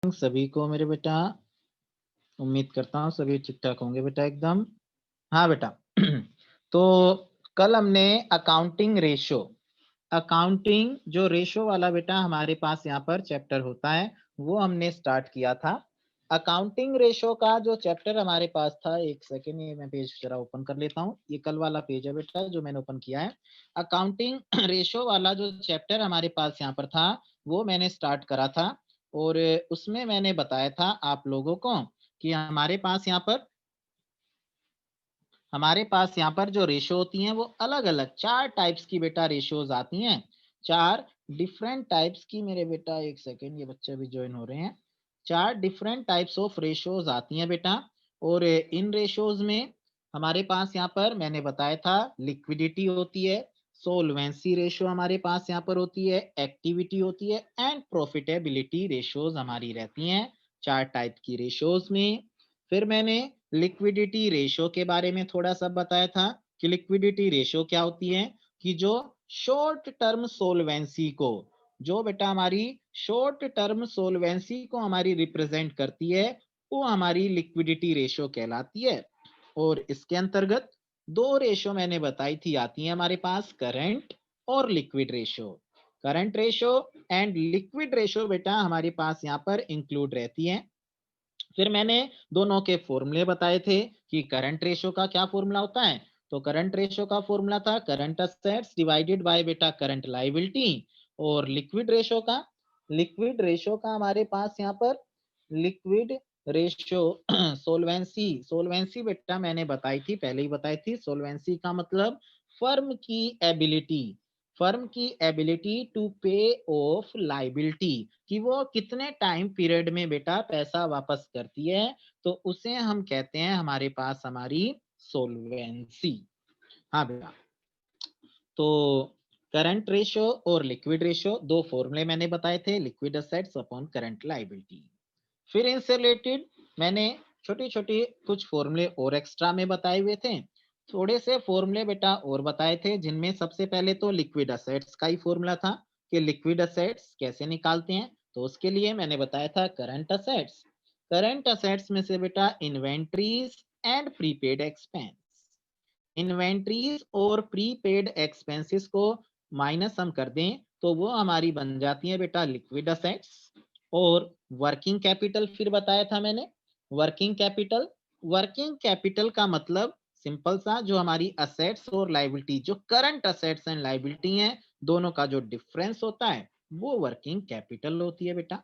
सभी को मेरे बेटा, उम्मीद करता हूँ सभी ठीक-ठाक होंगे बेटा एकदम। हाँ बेटा। तो कल हमने अकाउंटिंग जो रेशो वाला बेटा हमारे पास यहाँ पर चैप्टर होता है, वो हमने स्टार्ट किया था। अकाउंटिंग रेशो का जो चैप्टर हमारे पास था, एक सेकंड ये मैं पेज जरा ओपन कर लेता हूँ। ये कल वाला पेज है बेटा जो मैंने ओपन किया है। अकाउंटिंग रेशो वाला जो चैप्टर हमारे पास यहाँ पर था, वो मैंने स्टार्ट करा था और उसमें मैंने बताया था आप लोगों को कि हमारे पास यहाँ पर जो रेशो होती हैं वो अलग-अलग 4 टाइप्स की बेटा रेशोज़ आती हैं। 4 डिफरेंट टाइप्स की मेरे बेटा, एक सेकंड ये बच्चे अभी जॉइन हो रहे हैं। 4 डिफरेंट टाइप्स ऑफ रेशोज़ आती हैं बेटा और इन रेशोज़ में हमारे पास यहाँ पर मैंने बताया था लिक्विडिटी होती है, सोल्वेंसी रेशो हमारे पास यहाँ पर होती है, एक्टिविटी होती है एंड प्रॉफिटेबिलिटी रेशोज़ हमारी रहती हैं 4 टाइप की रेशोज़ में। फिर मैंने लिक्विडिटी रेशो के बारे में थोड़ा-सा बताया था कि लिक्विडिटी रेशो क्या होती है कि जो शॉर्ट टर्म सोल्वेंसी को जो बेटा हमारी शॉर्ट टर्म सोल्वेंसी को हमारी रिप्रेजेंट करती है, वो हमारी लिक्विडिटी रेशो कहलाती है। और इसके अंतर्गत 2 रेशो मैंने बताई थी आती हैं हमारे पास, करंट और liquid ratio. Current ratio and liquid ratio बेटा हमारे पास यहाँ पर इंक्लूड रहती हैं। फिर मैंने दोनों के फॉर्मूले बताए थे कि करंट रेशो का क्या फॉर्मूला होता है। तो करंट रेशो का फॉर्मूला था करंट असेट्स डिवाइडेड बाय बेटा करंट लायबिलिटी। और लिक्विड रेशो का हमारे पास यहाँ पर लिक्विड रेशो सोल्वेंसी बेटा मैंने बताई थी, पहले ही बताई थी। सोल्वेंसी का मतलब फर्म की एबिलिटी टू पे ऑफ लायबिलिटी, कि वो कितने टाइम पीरियड में बेटा पैसा वापस करती है, तो उसे हम कहते हैं हमारे पास हमारी सोल्वेंसी। हाँ बेटा, तो करंट रेशो और लिक्विड रेशो 2 फॉर्मूले मैंने बताए थे, liquid assets upon current liability. फिर इनसे रिलेटेड मैंने छोटी-छोटी कुछ फॉर्मूले और एक्स्ट्रा में बताए हुए थे। थोड़े से फॉर्मूले बेटा और बताए थे, जिनमें सबसे पहले तो लिक्विड असेट्स का ही फॉर्मूला था कि लिक्विड असेट्स कैसे निकालते हैं। तो उसके लिए मैंने बताया था करंट असेट्स में से बेटा inventories and prepaid expense. Inventories और प्रीपेड एक्सपेंसेस को माइनस हम कर दें तो वो हमारी बन जाती है बेटा लिक्विड असेट्स। और वर्किंग कैपिटल फिर बताया था मैंने, वर्किंग कैपिटल का मतलब सिंपल सा, जो हमारी असेट्स और लायबिलिटी, जो करंट असेट्स एंड लायबिलिटी हैं, दोनों का जो डिफरेंस होता है वो वर्किंग कैपिटल होती है बेटा।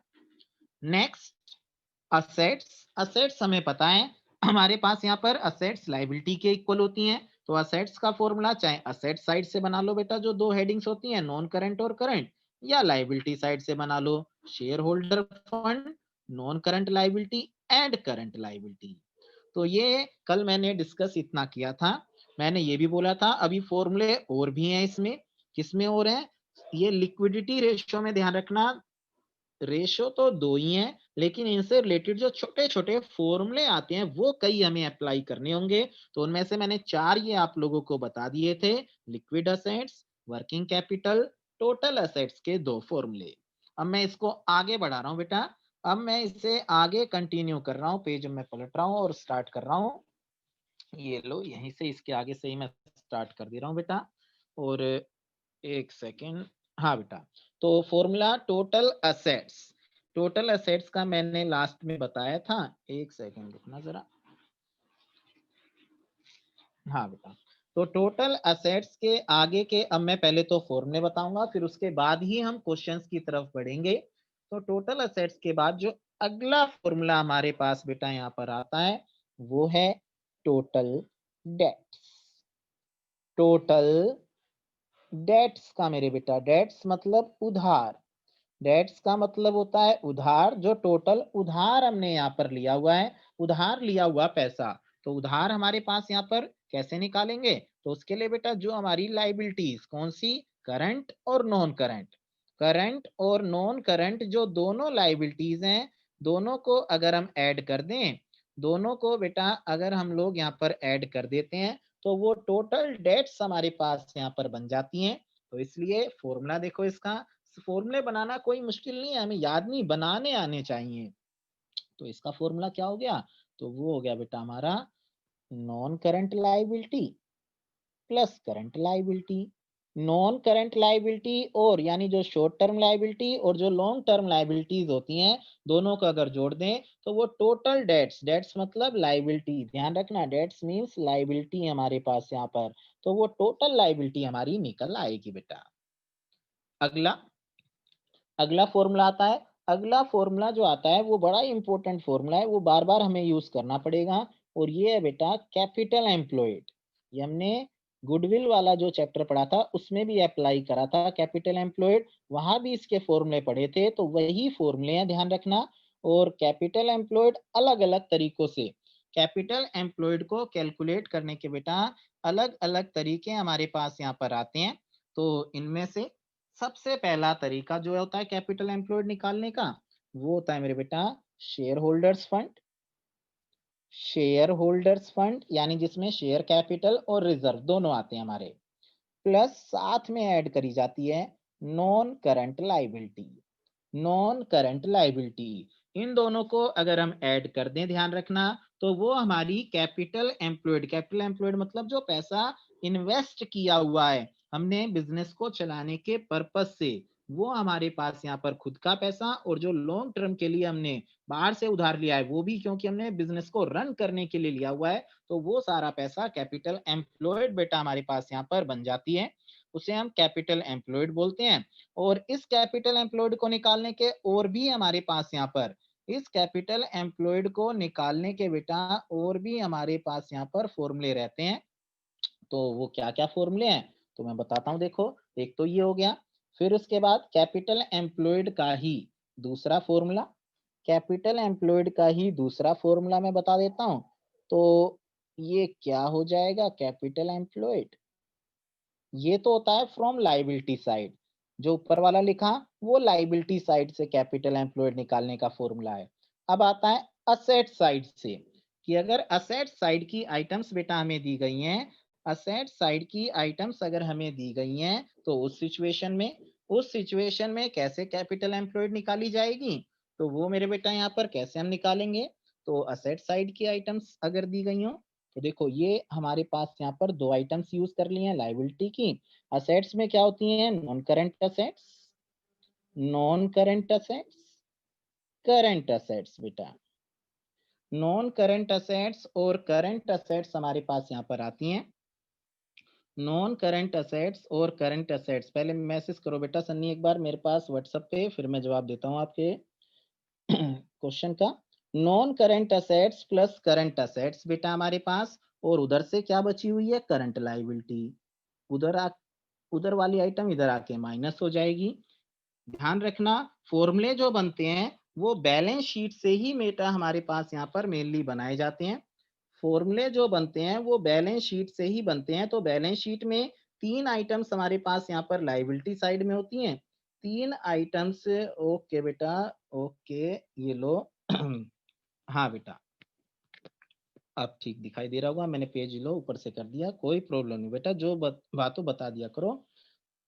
नेक्स्ट, असेट्स हमें पता है हमारे पास यहाँ पर असेट्स लायबिलिटी के इक्वल होती हैं। तो असेट्स का फॉर्मूला चाहे असेट साइड से बना लो बेटा, जो 2 हेडिंग्स होती हैं नॉन करंट और करंट, या लायबिलिटी साइड से बना लो share holder fund, non current liability and current liability. तो ये कल मैंने डिस्कस इतना किया था। मैंने ये भी बोला था अभी फॉर्मूले और भी हैं इसमें। किसमें और हैं? ये लिक्विडिटी रेशियो में ध्यान रखना, रेशो तो 2 ही हैं, लेकिन इनसे रिलेटेड जो छोटे-छोटे फॉर्मूले आते हैं वो कई हमें अप्लाई करने होंगे। तो उनमें से मैंने 4 ये आप लोगों को बता दिए थे, liquid assets, working capital, total assets के 2 फॉर्मूले। अब मैं इसको आगे बढ़ा रहा हूँ बेटा, अब मैं इसे आगे कंटिन्यू कर रहा हूँ, पेज मैं पलट रहा हूँ और स्टार्ट कर रहा हूँ। ये लो, यहीं से इसके आगे से ही मैं स्टार्ट कर दे रहा हूँ बेटा। और एक सेकंड, हाँ बेटा, तो फॉर्मूला टोटल असेट्स का मैंने लास्ट में बताया था। एक सेकंड रुकना जरा। हाँ बेटा, तो टोटल असेट्स के आगे के अब मैं पहले तो फॉर्मूले बताऊंगा, फिर उसके बाद ही हम क्वेश्चंस की तरफ बढ़ेंगे। तो टोटल असेट्स के बाद जो अगला फॉर्मूला हमारे पास बेटा यहाँ पर आता है वो है टोटल डेट्स। टोटल डेट्स का मेरे बेटा, डेट्स मतलब उधार, डेट्स का मतलब होता है उधार, जो टोटल उधार हमने यहाँ पर लिया हुआ है, उधार लिया हुआ पैसा। तो उधार हमारे पास यहाँ पर कैसे निकालेंगे? तो उसके लिए बेटा जो हमारी लायबिलिटीज कौन सी, करंट और नॉन करंट, करंट और नॉन करंट जो दोनों लायबिलिटीज हैं, दोनों को अगर हम ऐड कर दें, दोनों को बेटा अगर हम लोग यहाँ पर ऐड कर देते हैं तो वो टोटल डेट्स हमारे पास यहाँ पर बन जाती हैं। तो इसलिए फॉर्मूला देखो इसका, फॉर्मूले बनाना कोई मुश्किल नहीं है, हमें याद नहीं, बनाने आने चाहिए। तो इसका फॉर्मूला क्या हो गया? तो वो हो गया बेटा हमारा non current liability plus current liability. Non current liability और यानी जो शॉर्ट टर्म लायबिलिटी और जो लॉन्ग टर्म लायबिलिटीज होती हैं, दोनों को अगर जोड़ दें तो वो टोटल डेट्स, डेट्स मतलब लायबिलिटी, ध्यान रखना डेट्स मींस लायबिलिटी हमारे पास यहाँ पर, तो वो टोटल लायबिलिटी हमारी निकल आएगी बेटा। अगला अगला फॉर्मूला आता है। अगला फॉर्मूला जो आता है वो बड़ा इंपॉर्टेंट फॉर्मूला है, वो बार बार हमें यूज करना पड़ेगा, और ये है बेटा कैपिटल एम्प्लॉयड। ये हमने गुडविल वाला जो चैप्टर पढ़ा था उसमें भी अप्लाई करा था कैपिटल एम्प्लॉयड, वहां भी इसके फॉर्मूले पढ़े थे, तो वही फॉर्मूले हैं, ध्यान रखना। और कैपिटल एम्प्लॉयड अलग अलग तरीकों से, कैपिटल एम्प्लॉयड को कैलकुलेट करने के बेटा अलग अलग तरीके हमारे पास यहाँ पर आते हैं। तो इनमें से सबसे पहला तरीका जो होता है कैपिटल एम्प्लॉयड निकालने का, वो होता है मेरे बेटा share holders fund. Share holders fund यानी जिसमें शेयर कैपिटल और रिजर्व दोनों आते हैं हमारे, प्लस साथ में ऐड करी जाती है non current liability. Non current liability, इन दोनों को अगर हम ऐड कर दें, ध्यान रखना, तो वो हमारी कैपिटल एम्प्लॉयड, कैपिटल एम्प्लॉयड मतलब जो पैसा इन्वेस्ट किया हुआ है हमने बिजनेस को चलाने के पर्पस से, वो हमारे पास यहाँ पर खुद का पैसा, और जो लॉन्ग टर्म के लिए हमने बाहर से उधार लिया है वो भी क्योंकि हमने बिजनेस को रन करने के लिए लिया हुआ है, तो वो सारा पैसा कैपिटल एम्प्लॉयड बेटा हमारे पास यहाँ पर बन जाती है, उसे हम कैपिटल एम्प्लॉयड बोलते हैं। और इस कैपिटल एम्प्लॉयड को निकालने के और भी हमारे पास यहाँ पर, इस कैपिटल एम्प्लॉयड को निकालने के बेटा और भी हमारे पास यहाँ पर फॉर्मूले रहते हैं। तो वो क्या क्या फॉर्मूले हैं तो मैं बताता हूँ, देखो एक तो ये हो गया, फिर उसके बाद कैपिटल एम्प्लॉयड का ही दूसरा फॉर्मूला, कैपिटल एम्प्लॉयड का ही दूसरा फॉर्मूला मैं बता देता हूँ। तो ये क्या हो जाएगा, कैपिटल एम्प्लॉयड ये तो होता है फ्रॉम लायबिलिटी साइड, जो ऊपर वाला लिखा वो लायबिलिटी साइड से कैपिटल एम्प्लॉयड निकालने का फॉर्मूला है। अब आता है असेट साइड से, कि अगर असेट साइड की आइटम्स बेटा हमें दी गई हैं, असेट साइड की आइटम्स अगर हमें दी गई हैं, तो उस सिचुएशन में कैसे कैपिटल एम्प्लॉयड निकाली जाएगी, तो वो मेरे बेटा यहाँ पर कैसे हम निकालेंगे। तो असेट साइड की आइटम्स अगर दी गई हो, तो देखो ये हमारे पास यहाँ पर दो आइटम्स यूज कर लिए हैं लायबिलिटी की। असेट्स में क्या होती हैं, non current assets, non current assets, current assets बेटा। नॉन करंट असेट्स और करंट असेट्स हमारे पास यहाँ पर आती हैं। नॉन करंट असेट्स और करंट असेट्स, पहले मैसेज करो बेटा सन्नी एक बार मेरे पास व्हाट्सएप पे, फिर मैं जवाब देता हूँ आपके क्वेश्चन का। Non current assets plus current assets बेटा हमारे पास, और उधर से क्या बची हुई है, करंट लायबिलिटी, उधर आ उधर वाली आइटम इधर आके माइनस हो जाएगी। ध्यान रखना फॉर्मूले जो बनते हैं वो बैलेंस शीट से ही बेटा हमारे पास यहाँ पर मेनली बनाए जाते हैं। फॉर्मूले जो बनते हैं वो बैलेंस शीट से ही बनते हैं, तो बैलेंस शीट में तीन आइटम्स हमारे पास यहाँ पर लायबिलिटी साइड में होती हैं, तीन आइटम्स। ओके बेटा, ओके ये लो हाँ बेटा, अब ठीक दिखाई दे रहा होगा, मैंने पेज लो ऊपर से कर दिया, कोई प्रॉब्लम नहीं बेटा, जो बातों बता दिया करो।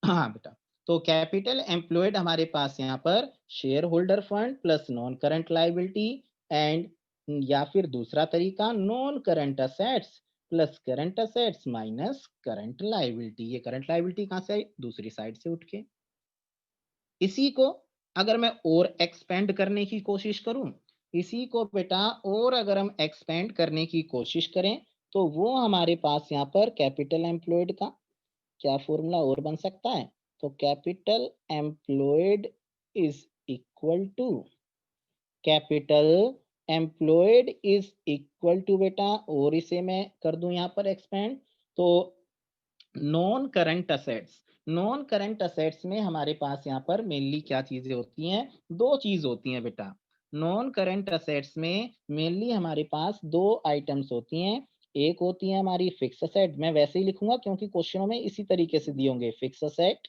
हाँ बेटा, तो कैपिटल एम्प्लॉयड हमारे पास यहाँ पर share holder fund plus non current liability, and या फिर दूसरा तरीका non current assets plus current assets minus current liability. ये करंट लायबिलिटी कहाँ से आई, दूसरी साइड से उठ के। इसी को अगर मैं और एक्सपेंड करने की कोशिश करूं, इसी को बेटा और अगर हम एक्सपेंड करने की कोशिश करें, तो वो हमारे पास यहाँ पर कैपिटल एम्प्लॉयड का क्या फॉर्मूला और बन सकता है, तो capital employed is equal to, capital employed is equal to बेटा, और इसे मैं कर दूं यहाँ पर एक्सपेंड, तो non current assets, non current assets में हमारे पास यहाँ पर मेनली क्या चीजें होती हैं, दो चीज होती हैं बेटा। नॉन करंट असेट्स में मेनली हमारे पास दो आइटम्स होती हैं, एक होती है हमारी फिक्स असेट, मैं वैसे ही लिखूंगा क्योंकि क्वेश्चनों में इसी तरीके से दिए होंगे, फिक्स असेट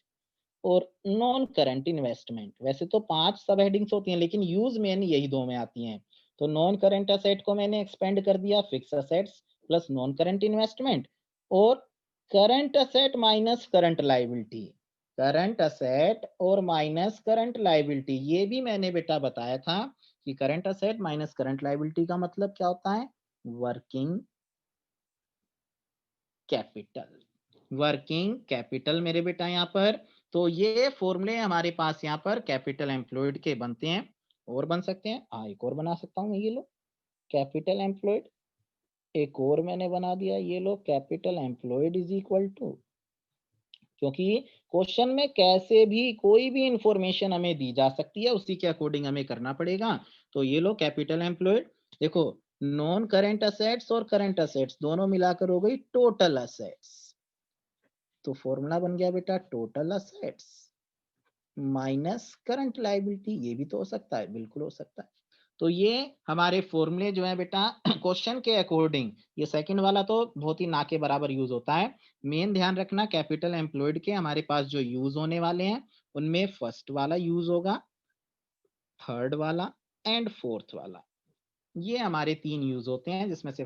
और नॉन करंट इन्वेस्टमेंट। वैसे तो पांच सब हेडिंग्स होती हैं लेकिन यूज मेन यही दो में आती हैं। तो नॉन करंट असेट को मैंने एक्सपेंड कर दिया fix assets plus non current investment, और current asset minus current liability, current asset और माइनस करंट लायबिलिटी, ये भी मैंने बेटा बताया था कि current asset minus current liability का मतलब क्या होता है, वर्किंग कैपिटल। वर्किंग कैपिटल मेरे बेटा यहाँ पर, तो ये फॉर्मूले हमारे पास यहाँ पर कैपिटल एम्प्लॉयड के बनते हैं, और बन सकते हैं। एक और बना सकता हूँ मैं, ये लो कैपिटल एम्प्लॉयड, एक और मैंने बना दिया, ये लो capital employed is equal to, क्योंकि क्वेश्चन में कैसे भी कोई भी इंफॉर्मेशन हमें दी जा सकती है, उसी के अकॉर्डिंग हमें करना पड़ेगा। तो ये लो कैपिटल एम्प्लॉयड, देखो नॉन करंट असेट्स और करंट असेट्स दोनों मिलाकर हो गई टोटल असेट्स, तो फॉर्मूला बन गया बेटा total assets minus current liability. ये भी तो हो सकता है, बिल्कुल हो सकता है। तो ये हमारे फॉर्मूले जो है बेटा क्वेश्चन के अकॉर्डिंग, ये सेकंड वाला तो बहुत ही ना के बराबर यूज होता है। मेन ध्यान रखना कैपिटल एम्प्लॉयड के हमारे पास जो यूज होने वाले हैं, उनमें फर्स्ट वाला यूज होगा, थर्ड वाला एंड फोर्थ वाला, ये हमारे 3 यूज होते हैं, जिसमें से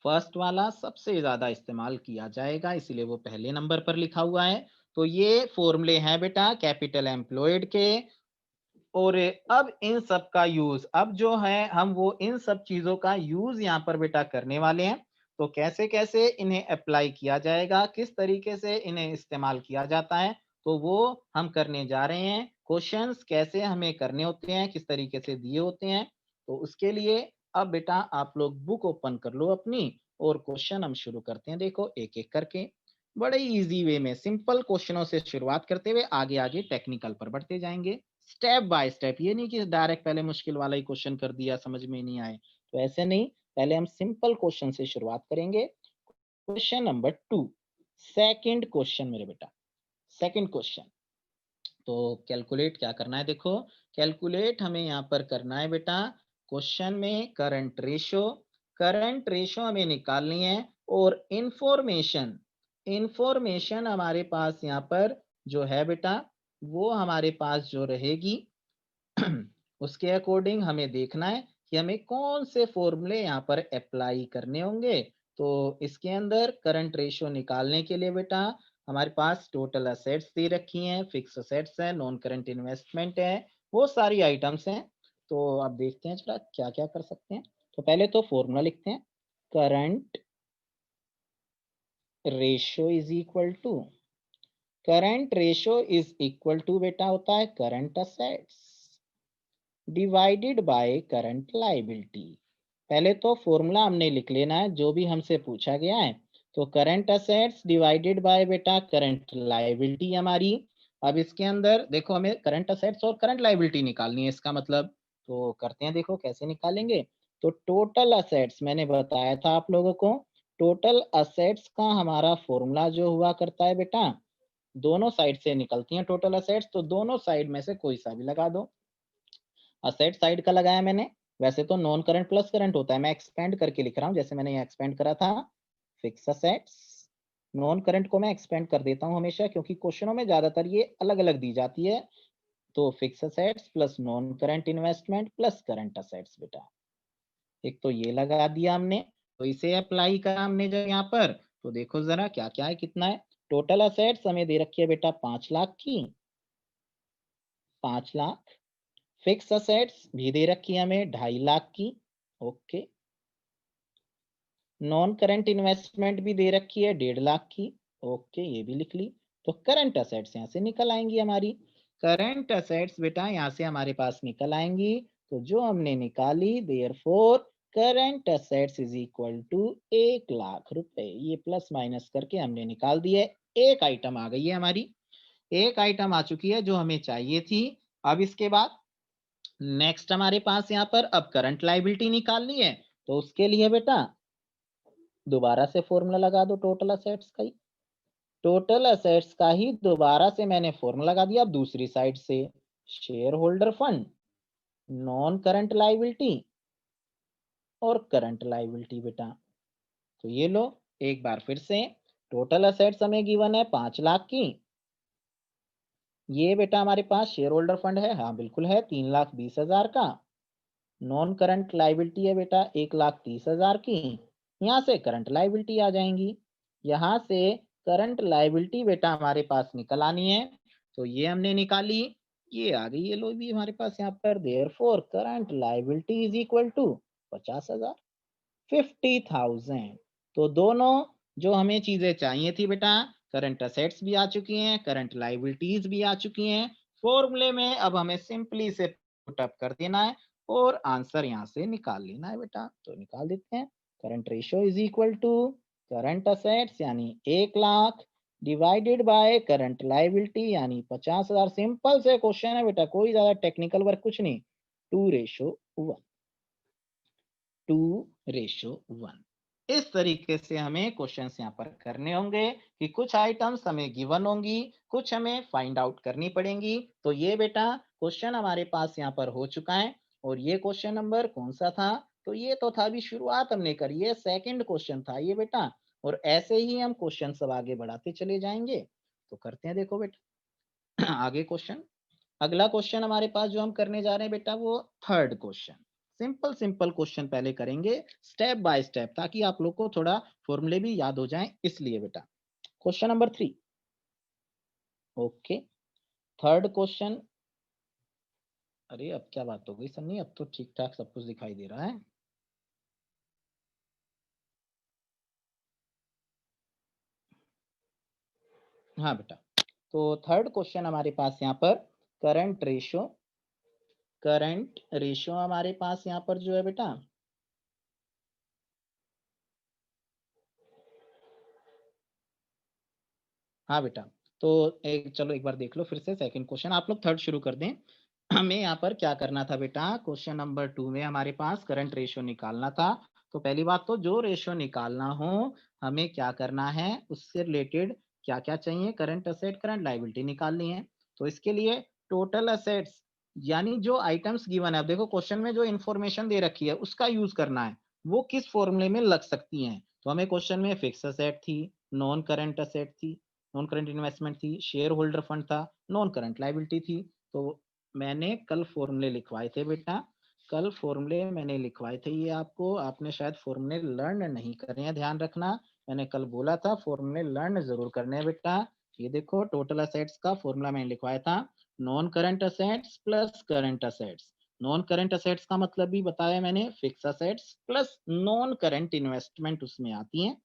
फर्स्ट वाला सबसे ज्यादा इस्तेमाल किया जाएगा, इसीलिए वो पहले नंबर पर लिखा हुआ है। तो ये फॉर्मूले हैं बेटा कैपिटल एम्प्लॉयड के, और अब इन सब का यूज, अब जो है हम वो इन सब चीजों का यूज यहाँ पर बेटा करने वाले हैं। तो कैसे कैसे इन्हें अप्लाई किया जाएगा, किस तरीके से इन्हें इस्तेमाल किया जाता है, तो वो हम करने जा रहे हैं। क्वेश्चंस कैसे हमें करने होते हैं, किस तरीके से दिए होते हैं, तो उसके लिए अब बेटा आप लोग बुक ओपन कर लो अपनी, और क्वेश्चन हम शुरू करते हैं। देखो एक एक करके बड़े इजी वे में सिंपल क्वेश्चनों से शुरुआत करते हुए आगे आगे टेक्निकल पर बढ़ते जाएंगे, स्टेप बाय स्टेप। ये नहीं कि डायरेक्ट पहले मुश्किल वाला ही क्वेश्चन कर दिया, समझ में नहीं आए, तो ऐसे नहीं, पहले हम सिंपल क्वेश्चन से शुरुआत करेंगे। क्वेश्चन नंबर 2, सेकंड क्वेश्चन मेरे बेटा, सेकंड क्वेश्चन। तो कैलकुलेट क्या करना है, देखो कैलकुलेट हमें यहाँ पर करना है बेटा, क्वेश्चन में करंट रेशो हमें निकालनी है, और इंफॉर्मेशन हमारे पास यहाँ पर जो है बेटा, वो हमारे पास जो रहेगी उसके अकॉर्डिंग हमें देखना है कि हमें कौन से फॉर्मूले यहाँ पर अप्लाई करने होंगे। तो इसके अंदर करंट रेशियो निकालने के लिए बेटा हमारे पास टोटल असेट्स दे रखी हैं, फिक्स असेट्स है, नॉन करंट इन्वेस्टमेंट है, वो सारी आइटम्स हैं। तो अब देखते हैं जरा क्या क्या कर सकते हैं। तो पहले तो फॉर्मूला लिखते हैं, current ratio is equal to, current ratio is equal to बेटा होता है current assets divided by current liability. पहले तो फॉर्मूला हमने लिख लेना है जो भी हमसे पूछा गया है। तो करंट असेट्स डिवाइडेड बाय बेटा करंट लायबिलिटी हमारी। अब इसके अंदर देखो हमें करंट असेट्स और करंट लायबिलिटी निकालनी है, इसका मतलब तो करते हैं, देखो कैसे निकालेंगे। तो टोटल असेट्स मैंने बताया था आप लोगों को, टोटल असेट्स का हमारा फॉर्मूला जो हुआ करता है बेटा, दोनों साइड से निकलती हैं टोटल असेट्स, तो दोनों साइड में से कोई सा भी लगा दो। असेट साइड का लगाया मैंने, वैसे तो नॉन करंट प्लस करंट होता है, मैं एक्सपेंड करके लिख रहा हूँ, जैसे मैंने यहाँ एक्सपेंड करा था फिक्स असेट्स, नॉन करंट को मैं एक्सपेंड कर देता हूँ हमेशा, क्योंकि क्वेश्चनों में ज्यादातर ये अलग अलग दी जाती है। तो fix assets plus non current investment plus current assets बेटा, एक तो ये लगा दिया हमने। तो इसे अप्लाई करा हमने जब यहाँ पर, तो देखो जरा क्या क्या है, कितना है। टोटल असेट्स हमें दे रखी है बेटा 5 लाख की, 5 लाख। फिक्स असेट्स भी दे रखी है हमें 2.5 लाख की, ओके। नॉन करंट इन्वेस्टमेंट भी दे रखी है 1.5 लाख की, ओके, ये भी लिख ली। तो करंट असेट्स यहाँ से निकल आएंगी हमारी, करंट असेट्स बेटा यहाँ से हमारे पास निकल आएंगी। तो जो हमने निकाली, therefore current assets is equal to 1 lakh रुपए, ये प्लस माइनस करके हमने निकाल दिए। एक आइटम आ गई है हमारी, एक आइटम आ चुकी है जो हमें चाहिए थी। अब इसके बाद नेक्स्ट हमारे पास यहाँ पर अब करंट लायबिलिटी निकालनी है, तो उसके लिए बेटा दोबारा से फॉर्मूला लगा दो टोटल असेट्स का ही, टोटल असेट्स का ही दोबारा से मैंने फॉर्मूला लगा दिया। अब दूसरी साइड से share holder fund, non current liability और करंट लायबिलिटी बेटा। तो ये लो एक बार फिर से, टोटल असेट्स हमें गिवन है 5 लाख की, ये बेटा हमारे पास शेयर होल्डर फंड है, हाँ बिल्कुल है 3,20,000 का। नॉन करंट लायबिलिटी है बेटा 1,30,000 की, यहाँ से करंट लायबिलिटी आ जाएंगी, यहाँ से करंट लायबिलिटी बेटा हमारे पास निकल आनी है। तो ये हमने निकाली, ये आ गई, ये लो भी हमारे पास यहाँ पर, therefore current liability is equal to 50,000, 50,000। तो दोनों जो हमें चीजें चाहिए थी बेटा, करंट असेट्स भी आ चुकी हैं, करंट लायबिलिटीज भी आ चुकी हैं फॉर्मूले में। अब हमें सिंपली से पुट अप कर देना है और आंसर यहाँ से निकाल लेना है बेटा। तो निकाल देते हैं, current ratio is equal to current assets यानी 1,00,000 डिवाइडेड बाय करंट लायबिलिटी यानी 50,000। सिंपल से क्वेश्चन है बेटा, कोई ज्यादा टेक्निकल वर्क कुछ नहीं। 2:1, 2:1। इस तरीके से हमें क्वेश्चंस यहाँ पर करने होंगे कि कुछ आइटम्स हमें गिवन होंगी, कुछ हमें फाइंड आउट करनी पड़ेंगी। तो ये बेटा क्वेश्चन हमारे पास यहाँ पर हो चुका है। और ये क्वेश्चन नंबर कौन सा था? तो ये तो था अभी शुरुआत हमने करी है, सेकंड क्वेश्चन था ये बेटा। और ऐसे ही हम क्वेश्चन सब आगे बढ़ाते चले जाएंगे। तो करते हैं, देखो बेटा आगे क्वेश्चन। अगला क्वेश्चन हमारे पास जो हम करने जा रहे हैं बेटा, वो third question. Simple simple question पहले करेंगे, स्टेप बाय स्टेप, ताकि आप लोग को थोड़ा फॉर्मूले भी याद हो जाएं, इसलिए बेटा। Question number 3। Okay, third question. अरे अब क्या बात हो गई सन्नी, अब तो ठीक ठाक सब कुछ दिखाई दे रहा है। हाँ बेटा, तो थर्ड क्वेश्चन हमारे पास यहाँ पर करंट रेशियो, करंट रेशियो हमारे पास यहाँ पर जो है बेटा, हाँ बेटा। तो एक चलो एक बार देख लो फिर से सेकंड क्वेश्चन, आप लोग थर्ड शुरू कर दें। हमें यहाँ पर क्या करना था बेटा, क्वेश्चन नंबर 2 में हमारे पास करंट रेशियो निकालना था। तो पहली बात तो जो रेशियो निकालना हो, हमें क्या करना है, उससे रिलेटेड क्या क्या चाहिए, करंट असेट करंट लायबिलिटी निकालनी है। तो इसके लिए टोटल असेट्स यानी जो आइटम्स गिवन है, अब देखो क्वेश्चन में जो इन्फॉर्मेशन दे रखी है उसका यूज करना है, वो किस फॉर्मूले में लग सकती हैं। तो हमें क्वेश्चन में फिक्स असेट थी, नॉन करंट असेट थी, नॉन करंट इन्वेस्टमेंट थी, शेयर होल्डर फंड था, नॉन करंट लायबिलिटी थी। तो मैंने कल फॉर्मूले लिखवाए थे बेटा, कल फॉर्मूले मैंने लिखवाए थे, ये आपको, आपने शायद फॉर्मूले लर्न नहीं करे हैं, ध्यान रखना। मैंने कल बोला था फॉर्मूले लर्न जरूर करने हैं बेटा। ये देखो टोटल असेट्स का फॉर्मूला मैंने लिखवाया था, non current assets plus current assets. Non current assets का मतलब भी बताया मैंने, fix assets plus non current investment उसमें आती है,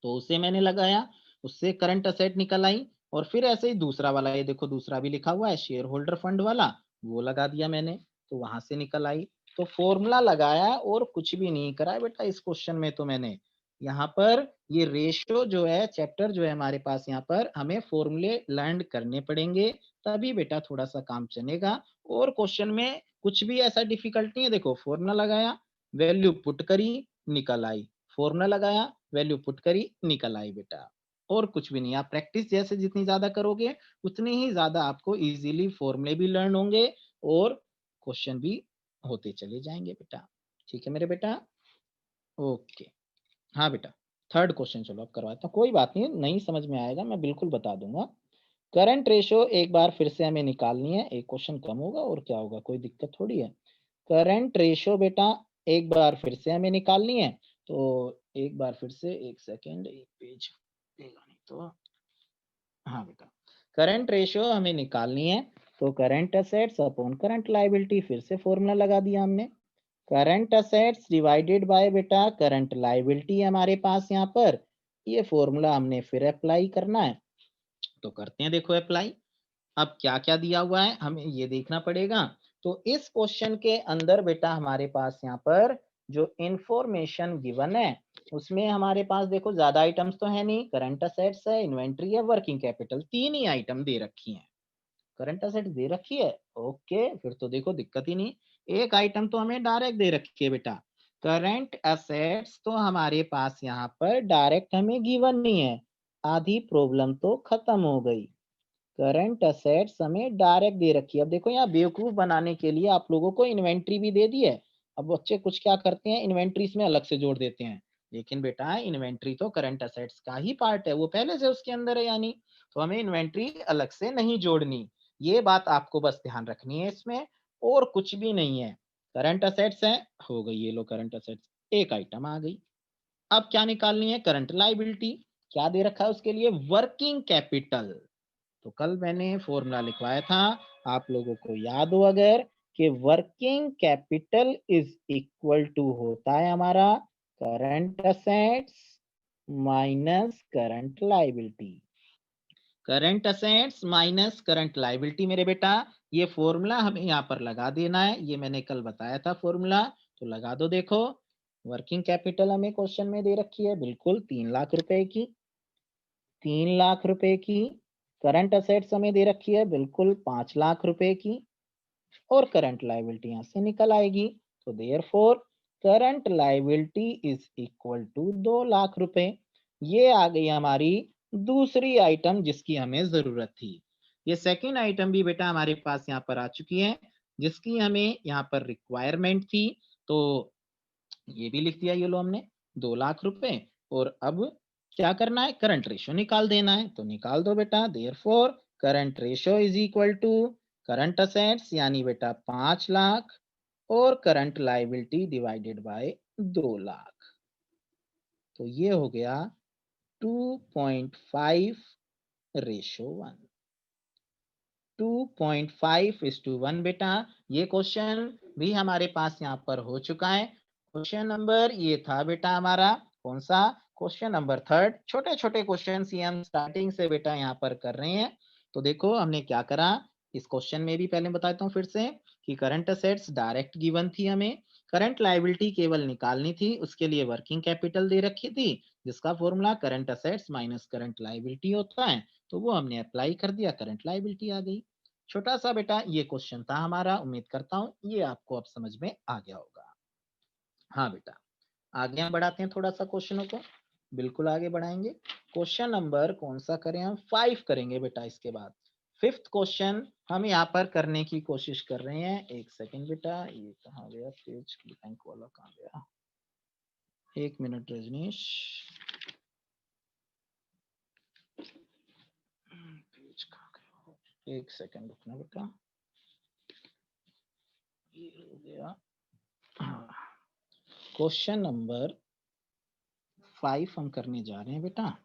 तो उसे मैंने लगाया, उससे करंट असेट निकल आई। और फिर ऐसे ही दूसरा वाला, ये देखो दूसरा भी लिखा हुआ है शेयर होल्डर फंड वाला, वो लगा दिया मैंने, तो वहां से निकल आई। तो फॉर्मूला लगाया और कुछ भी नहीं करा है बेटा इस क्वेश्चन में। तो मैंने यहाँ पर ये रेशियो जो है, चैप्टर जो है हमारे पास, यहाँ पर हमें फॉर्मूले लर्न करने पड़ेंगे, तभी बेटा थोड़ा सा काम चलेगा। और क्वेश्चन में कुछ भी ऐसा डिफिकल्ट नहीं है, देखो फॉर्मूला लगाया, वैल्यू पुट करी, निकल आई, फॉर्मूला लगाया, वैल्यू पुट करी, निकल आई बेटा। और कुछ भी नहीं, आप प्रैक्टिस जैसे जितनी ज्यादा करोगे उतनी ही ज्यादा आपको इजीली फॉर्मूले भी लर्न होंगे और क्वेश्चन भी होते चले जाएंगे बेटा। ठीक है मेरे बेटा, ओके। हाँ बेटा, थर्ड क्वेश्चन चलो अब करवाता हूँ, कोई बात नहीं, नहीं समझ में आएगा मैं बिल्कुल बता दूंगा। करंट रेशो एक बार फिर से हमें निकालनी है, एक क्वेश्चन कम होगा और क्या होगा, कोई दिक्कत थोड़ी है। करंट रेशो बेटा एक बार फिर से हमें निकालनी है। तो एक बार फिर से, एक सेकेंड, एक पेज देगा नहीं तो, हाँ बेटा, करंट रेशियो हमें निकालनी है। तो current assets upon current liability, फिर से फॉर्मूला लगा दिया हमने, करंट असेट्स डिवाइडेड बाय बेटा करंट लायबिलिटी हमारे पास यहाँ पर, ये फॉर्मूला हमने फिर अप्लाई करना है। तो करते हैं देखो अप्लाई। अब क्या क्या दिया हुआ है हमें ये देखना पड़ेगा। तो इस क्वेश्चन के अंदर बेटा हमारे पास यहाँ पर जो इंफॉर्मेशन गिवन है, उसमें हमारे पास देखो ज्यादा आइटम्स तो है नहीं, करंट असेट्स है, इन्वेंट्री है, वर्किंग कैपिटल, तीन ही आइटम दे रखी हैं। करंट असेट्स दे रखी है, ओके, फिर तो देखो दिक्कत ही नहीं। एक आइटम तो हमें डायरेक्ट दे रखी है बेटा, करंट असेट्स तो हमारे पास यहाँ पर डायरेक्ट हमें गिवन नहीं है, आधी प्रॉब्लम तो खत्म हो गई। करंट असेट्स हमें डायरेक्ट दे रखी है। अब देखो यहाँ बेवकूफ बनाने के लिए आप लोगों को इन्वेंट्री भी दे दी है। अब बच्चे कुछ क्या करते हैं, इन्वेंट्री इसमें अलग से जोड़ देते हैं, लेकिन बेटा इन्वेंट्री तो करंट असेट्स का ही पार्ट है, वो पहले से उसके अंदर है यानी, तो हमें इन्वेंट्री अलग से नहीं जोड़नी। ये बात आपको बस ध्यान रखनी है इसमें, और कुछ भी नहीं है। करंट असेट्स है, हो गई, ये लो करंट असेट्स, एक आइटम आ गई। अब क्या निकालनी है, करंट लायबिलिटी। क्या दे रखा है उसके लिए, वर्किंग कैपिटल। तो कल मैंने फॉर्मूला लिखवाया था, आप लोगों को याद हो अगर कि working capital is equal to होता है हमारा current assets minus current liability. Current assets minus current liability मेरे बेटा, ये फॉर्मूला हमें यहाँ पर लगा देना है। ये मैंने कल बताया था फॉर्मूला, तो लगा दो। देखो वर्किंग कैपिटल हमें क्वेश्चन में दे रखी है बिल्कुल 3 लाख रुपए की, 3 लाख रुपए की। करंट असेट्स हमें दे रखी है बिल्कुल 5 लाख रुपए की, और करंट लायबिलिटी यहां से निकल आएगी। तो therefore current liability is equal to 2 lakh रुपए। ये आ गई हमारी दूसरी आइटम जिसकी हमें जरूरत थी। ये सेकंड आइटम भी बेटा हमारे पास यहाँ पर आ चुकी है जिसकी हमें यहाँ पर रिक्वायरमेंट थी। तो ये भी लिख दिया ये लो हमने 2 लाख रुपए। और अब क्या करना है, करंट रेशियो निकाल देना है। तो निकाल दो बेटा। Therefore current ratio is equal to current assets यानी बेटा 5 लाख और current liability divided by 2 lakh. तो ये हो गया 2.5 रेशो 1, 2.5:1 बेटा। ये क्वेश्चन भी हमारे पास यहाँ पर हो चुका है। क्वेश्चन नंबर ये था बेटा हमारा कौन सा, क्वेश्चन नंबर 3। छोटे छोटे क्वेश्चन ही हम स्टार्टिंग से बेटा यहाँ पर कर रहे हैं। तो देखो हमने क्या करा इस क्वेश्चन में भी, पहले बताता हूँ फिर से कि करंट असेट्स डायरेक्ट गिवन थी, हमें करंट लायबिलिटी केवल निकालनी थी। उसके लिए वर्किंग कैपिटल दे रखी थी जिसका formula current assets minus current liability होता है। तो वो हमने अप्लाई कर दिया, करंट लायबिलिटी आ गई। छोटा सा बेटा ये क्वेश्चन था हमारा। उम्मीद करता हूं ये आपको अब समझ में आ गया होगा। हाँ बेटा आगे हम बढ़ाते हैं थोड़ा सा क्वेश्चनों को, बिल्कुल आगे बढ़ाएंगे। क्वेश्चन नंबर कौन सा करें हम, 5 करेंगे बेटा। इसके बाद 5th क्वेश्चन हम यहाँ पर करने की कोशिश कर रहे हैं। एक सेकंड बेटा, ये कहाँ गया पेज, बैंक वाला कहाँ गया, एक मिनट रजनीश, पेज कहाँ गया, एक सेकंड रुकना बेटा, ये हो गया। क्वेश्चन नंबर 5 हम करने जा रहे हैं बेटा।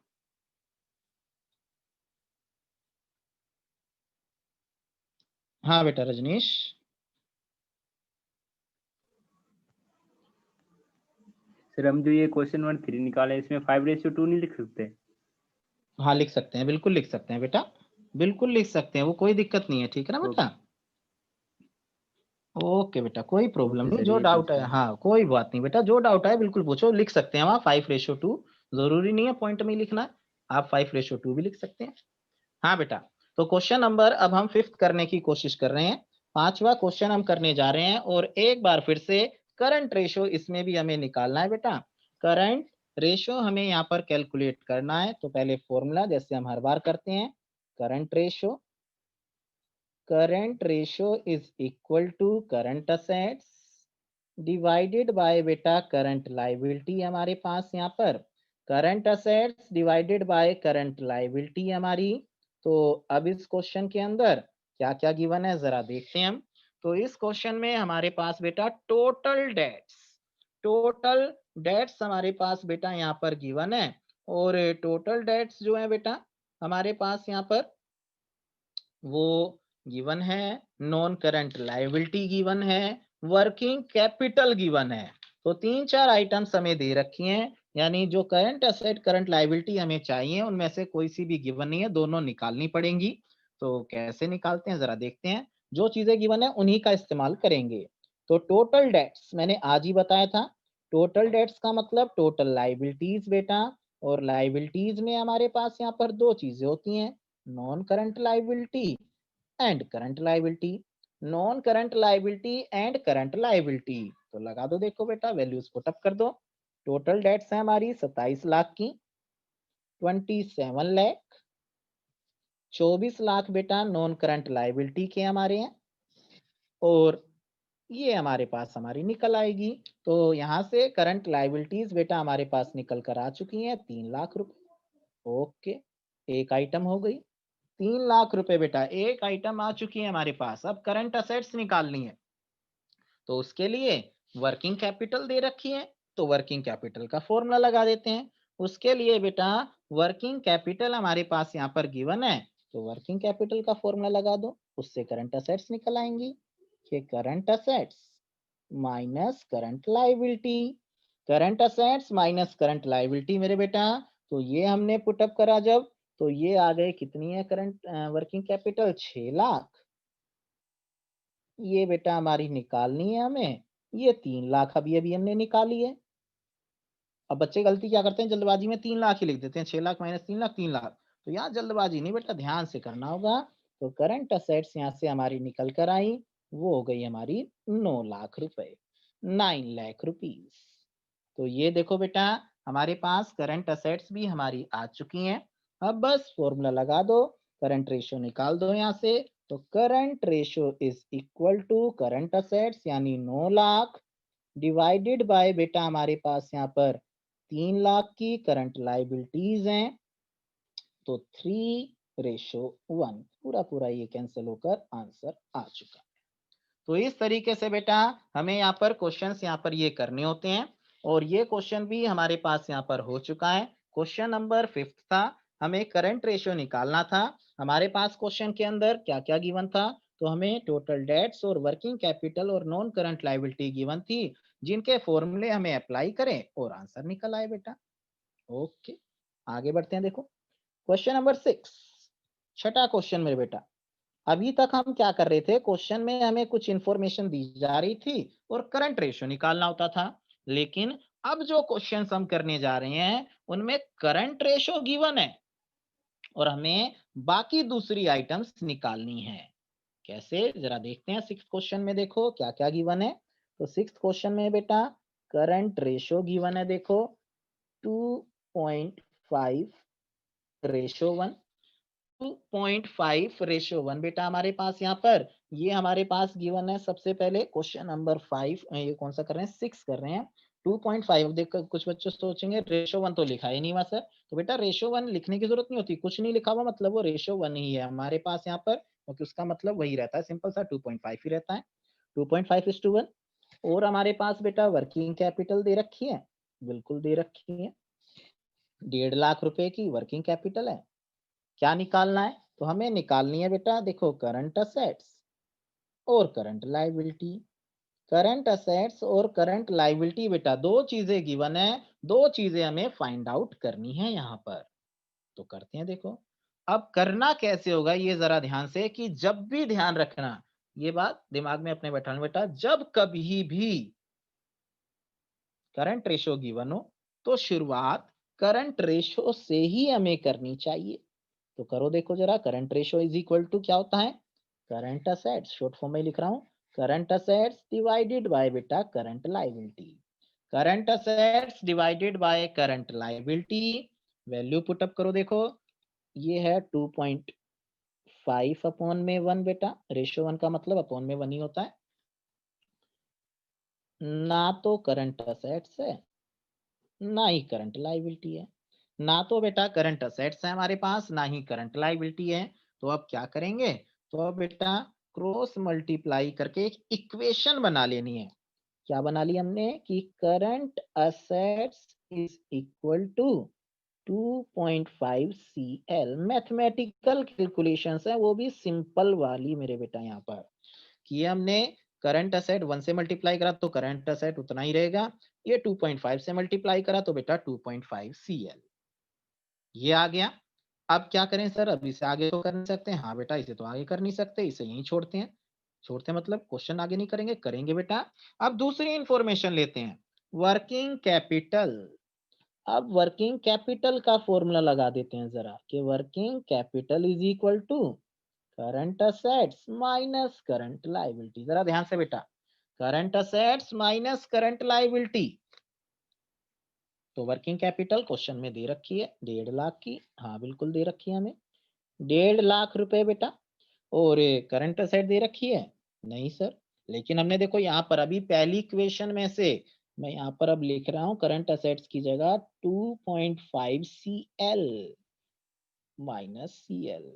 हाँ बेटा रजनीश। सर हम जो ये क्वेश्चन नंबर 3 निकाले इसमें 5:2 नहीं लिख सकते? हाँ लिख सकते हैं, बिल्कुल लिख सकते हैं बेटा, बिल्कुल लिख सकते हैं, वो कोई दिक्कत नहीं है। ठीक है ना बेटा, ओके बेटा कोई प्रॉब्लम ओके नहीं। सर, जो यही डाउट है, पूछना था। हाँ कोई बात नहीं बेटा, जो डाउट है बिल्कुल पूछो, लिख सकते हैं वहाँ 5:2। जरूरी नहीं है पॉइंट में लिखना है, आप 5:2 भी लिख सकते हैं। हाँ बेटा, तो क्वेश्चन नंबर अब हम 5th करने की कोशिश कर रहे हैं। 5वां क्वेश्चन हम करने जा रहे हैं। और एक बार फिर से करंट रेशो इसमें भी हमें निकालना है बेटा। करंट रेशो हमें यहाँ पर कैलकुलेट करना है। तो पहले फॉर्मूला जैसे हम हर बार करते हैं, current ratio, current ratio is equal to current assets divided by बेटा करंट लायबिलिटी। हमारे पास यहाँ पर current assets divided by current liability हमारी। तो अब इस क्वेश्चन के अंदर क्या क्या गिवन है जरा देखते हैं हम। तो इस क्वेश्चन में हमारे पास बेटा टोटल डेट्स, टोटल डेट्स हमारे पास बेटा यहाँ पर गिवन है। और टोटल डेट्स जो है बेटा हमारे पास यहाँ पर वो गिवन है, नॉन करंट लायबिलिटी गिवन है, वर्किंग कैपिटल गिवन है। तो 3-4 आइटम्स हमें दे रखी हैं, यानी जो करंट असेट करंट लायबिलिटी हमें चाहिए उनमें से कोई सी भी गिवन नहीं है, दोनों निकालनी पड़ेंगी। तो कैसे निकालते हैं जरा देखते हैं। जो चीजें गिवन है उन्हीं का इस्तेमाल करेंगे। तो टोटल डेट्स मैंने आज ही बताया था, टोटल डेट्स का मतलब टोटल लायबिलिटीज बेटा। और लायबिलिटीज में हमारे पास यहाँ पर दो चीजें होती हैं, non current liability and current liability. Non current liability and current liability, तो लगा दो। देखो बेटा वैल्यूज पुटअप कर दो। टोटल डेट्स है हमारी 27 लाख की, 27 लाख, 24 लाख बेटा नॉन करंट लायबिलिटी के हमारे हैं। और ये हमारे पास हमारी निकल आएगी। तो यहाँ से करंट लायबिलिटीज बेटा हमारे पास निकल कर आ चुकी हैं 3 लाख रुपए। ओके, एक आइटम हो गई। 3 लाख रुपए बेटा एक आइटम आ चुकी है हमारे पास। अब करंट असेट्स निकालनी है, तो उसके लिए वर्किंग कैपिटल दे रखी है, तो वर्किंग कैपिटल का फॉर्मूला लगा देते हैं। उसके लिए बेटा वर्किंग कैपिटल हमारे पास यहाँ पर गिवन है, तो वर्किंग कैपिटल का फॉर्मूला लगा दो। उससे करंट असेट्स निकल आएंगी कि current assets minus current liability, current assets minus current liability मेरे बेटा। तो ये हमने पुटअप करा जब, तो ये आ गए कितनी है करंट वर्किंग कैपिटल 6 लाख। ये बेटा हमारी निकालनी है हमें, ये 3 लाख अभी अभी हमने निकाली है। अब बच्चे गलती क्या करते हैं, जल्दबाजी में 3 लाख ही लिख देते हैं, 6 लाख माइनस 3 लाख 3 लाख। तो यहाँ जल्दबाजी नहीं बेटा, ध्यान से करना होगा। तो करंट असेट्स यहाँ से हमारी निकल कर आई, वो हो गई हमारी 9 लाख रुपए, 9 लाख रुपीस। तो ये देखो बेटा, हमारे पास करंट असेट्स भी हमारी आ चुकी हैं। अब बस फॉर्मूला लगा दो, करंट रेशियो निकाल दो यहाँ से। तो current ratio is equal to current assets यानी 9 लाख डिवाइडेड बाय बेटा हमारे पास यहाँ पर 3 लाख की करंट लायबिलिटीज हैं, तो 3:1 पूरा पूरा ये कैंसिल होकर आंसर आ चुका है। तो इस तरीके से बेटा हमें यहाँ पर क्वेश्चंस यहाँ पर ये करने होते हैं, और ये क्वेश्चन भी हमारे पास यहाँ पर हो चुका है। क्वेश्चन नंबर 5 था, हमें करंट रेशियो निकालना था। हमारे पास क्वेश्चन के अंदर क्या क्या गिवन था, तो हमें टोटल डेट्स और वर्किंग कैपिटल और नॉन करंट लायबिलिटी गिवन थी, जिनके फॉर्मूले हमें अप्लाई करें और आंसर निकल आए बेटा। ओके, आगे बढ़ते हैं। देखो क्वेश्चन नंबर 6, छठा क्वेश्चन मेरे बेटा। अभी तक हम क्या कर रहे थे, क्वेश्चन में हमें कुछ इंफॉर्मेशन दी जा रही थी और करंट रेशियो निकालना होता था। लेकिन अब जो क्वेश्चन हम करने जा रहे हैं उनमें करंट रेशियो गिवन है और हमें बाकी दूसरी आइटम्स निकालनी है। कैसे, जरा देखते हैं। 6th क्वेश्चन में देखो क्या क्या गिवन है। तो 6th क्वेश्चन में बेटा करंट रेशियो गिवन है, देखो 2.5 रेशियो 1, 2.5:1 बेटा हमारे पास यहाँ पर ये हमारे पास गिवन है। सबसे पहले क्वेश्चन नंबर 5, ये कौन सा कर रहे हैं, 6 कर रहे हैं। 2.5 देख कुछ बच्चे सोचेंगे रेशो 1 तो लिखा ही नहीं हुआ सर। तो बेटा रेशो 1 लिखने की जरूरत नहीं होती, कुछ नहीं लिखा हुआ मतलब वो रेशो 1 ही है हमारे पास यहाँ पर, क्योंकि उसका मतलब वही रहता है, सिंपल सा 2.5 ही रहता है। 2.5:1। और हमारे पास बेटा वर्किंग कैपिटल दे रखी है, बिल्कुल दे रखी है, 1.5 लाख रुपए की वर्किंग कैपिटल है। क्या निकालना है, तो हमें निकालनी है बेटा, देखो करंट असेट्स और करंट लायबिलिटी। करंट असेट्स और करंट लायबिलिटी बेटा दो चीजें गिवन है, दो चीजें हमें फाइंड आउट करनी है यहाँ पर। तो करते हैं। देखो अब करना कैसे होगा ये जरा ध्यान से, कि जब भी ध्यान रखना, ये बात दिमाग में अपने बैठाना बेटा, जब कभी भी करंट रेशो गिवन हो तो शुरुआत करंट रेशो से ही हमें करनी चाहिए। तो करो देखो जरा, current ratio is equal to क्या होता है, करंट असेट्स, शॉर्ट फॉर्म में लिख रहा हूं, करंट असेट्स डिवाइडेड बाय बेटा current liability. Current assets divided by current liability, value put up करो। देखो ये है 2.5 अपॉन में 1 बेटा, रेशो 1 का मतलब अपॉन में 1 ही होता है। ना तो करंट असेट्स है ना ही करंट लायबिलिटी है, ना तो बेटा करंट असेट्स है हमारे पास, ना ही करंट लायबिलिटी है। तो अब क्या करेंगे, तो अब बेटा क्रॉस मल्टीप्लाई करके एक इक्वेशन बना लेनी है। क्या बना ली हमने, कि current assets is equal to 2.5 CL। Mathematical calculations है, वो भी सिंपल वाली मेरे बेटा। यहाँ पर कि हमने करंट असेट 1 से मल्टीप्लाई करा तो करंट असेट उतना ही रहेगा, ये 2.5 से मल्टीप्लाई करा तो बेटा 2.5 CL, ये आ गया। अब क्या करें सर, अब इसे आगे तो कर नहीं सकते, हाँ बेटा इसे तो आगे कर नहीं सकते, इसे यहीं छोड़ते हैं। छोड़ते मतलब क्वेश्चन आगे नहीं करेंगे, करेंगे बेटा। अब दूसरी इंफॉर्मेशन लेते हैं, वर्किंग कैपिटल। अब वर्किंग कैपिटल का फॉर्मूला लगा देते हैं जरा, कि working capital is equal to current assets minus current liability. जरा ध्यान से बेटा, current assets minus current liability. तो वर्किंग कैपिटल क्वेश्चन में दे रखी है 1.5 लाख की, हाँ बिल्कुल दे रखी है हमें 1.5 लाख रुपए बेटा। और करंट असेट दे रखी है, नहीं सर। लेकिन हमने देखो यहाँ पर अभी पहली इक्वेशन में से मैं यहाँ पर अब लिख रहा हूँ करंट असेट्स की जगह 2.5 CL माइनस CL।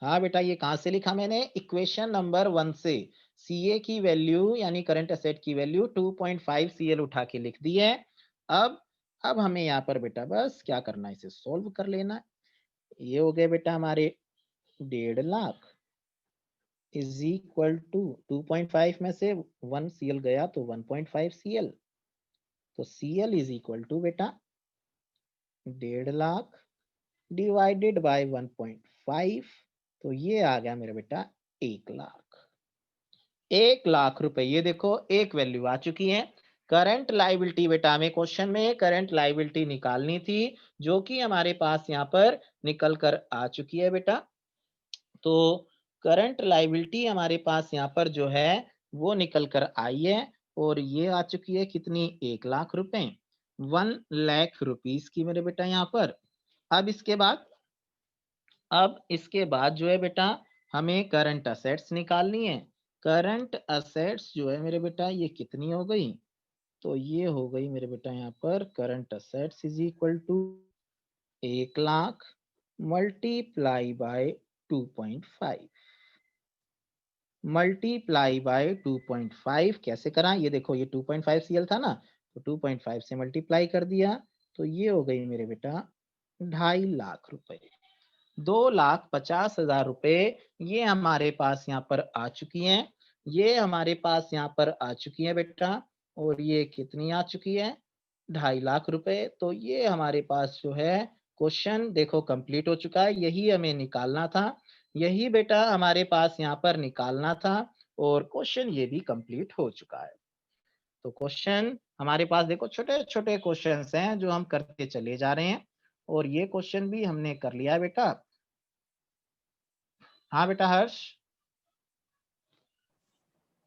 हाँ बेटा ये कहां से लिखा मैंने, इक्वेशन नंबर 1 से। CA की वैल्यू यानी करंट असेट की वैल्यू 2.5 CL उठा के लिख दी है। अब हमें यहाँ पर बेटा बस क्या करना है, इसे सोल्व कर लेना है। ये हो गए बेटा हमारे 1.5 लाख, इज इक्वल टू 2.5 में से 1 CL गया तो 1.5 CL, तो CL इज इक्वल टू बेटा 1.5 लाख डिवाइडेड बाय 1.5, तो ये आ गया मेरा बेटा 1 लाख। 1 लाख रुपए, ये देखो एक वैल्यू आ चुकी है। करंट लाइबिलिटी बेटा, हमें क्वेश्चन में करंट लाइबिलिटी निकालनी थी, जो कि हमारे पास यहाँ पर निकल कर आ चुकी है बेटा। तो करंट लाइबिलिटी हमारे पास यहाँ पर जो है वो निकल कर आई है, और ये आ चुकी है कितनी, 1 लाख रुपए, 1 लाख रुपीस की मेरे बेटा यहाँ पर। अब इसके बाद जो है बेटा हमें करंट असेट्स निकालनी है। करंट असेट्स जो है मेरे बेटा ये कितनी हो गई, तो ये हो गई मेरे बेटा यहाँ पर current assets is equal to 1 lakh multiply by 2.5, multiply by 2.5 कैसे करा, ये देखो ये 2.5 CL था ना, तो 2.5 से मल्टीप्लाई कर दिया, तो ये हो गई मेरे बेटा 2.5 लाख रुपए। 2,50,000 रुपए ये हमारे पास यहाँ पर आ चुकी हैं, ये हमारे पास यहाँ पर आ चुकी है बेटा। और ये कितनी आ चुकी है, 2.5 लाख रुपए। तो ये हमारे पास जो है क्वेश्चन देखो कंप्लीट हो चुका है, यही हमें निकालना था, यही बेटा हमारे पास यहाँ पर निकालना था, और क्वेश्चन ये भी कंप्लीट हो चुका है। तो क्वेश्चन हमारे पास देखो छोटे छोटे क्वेश्चंस हैं जो हम करते चले जा रहे हैं, और ये क्वेश्चन भी हमने कर लिया बेटा। हाँ बेटा हर्ष।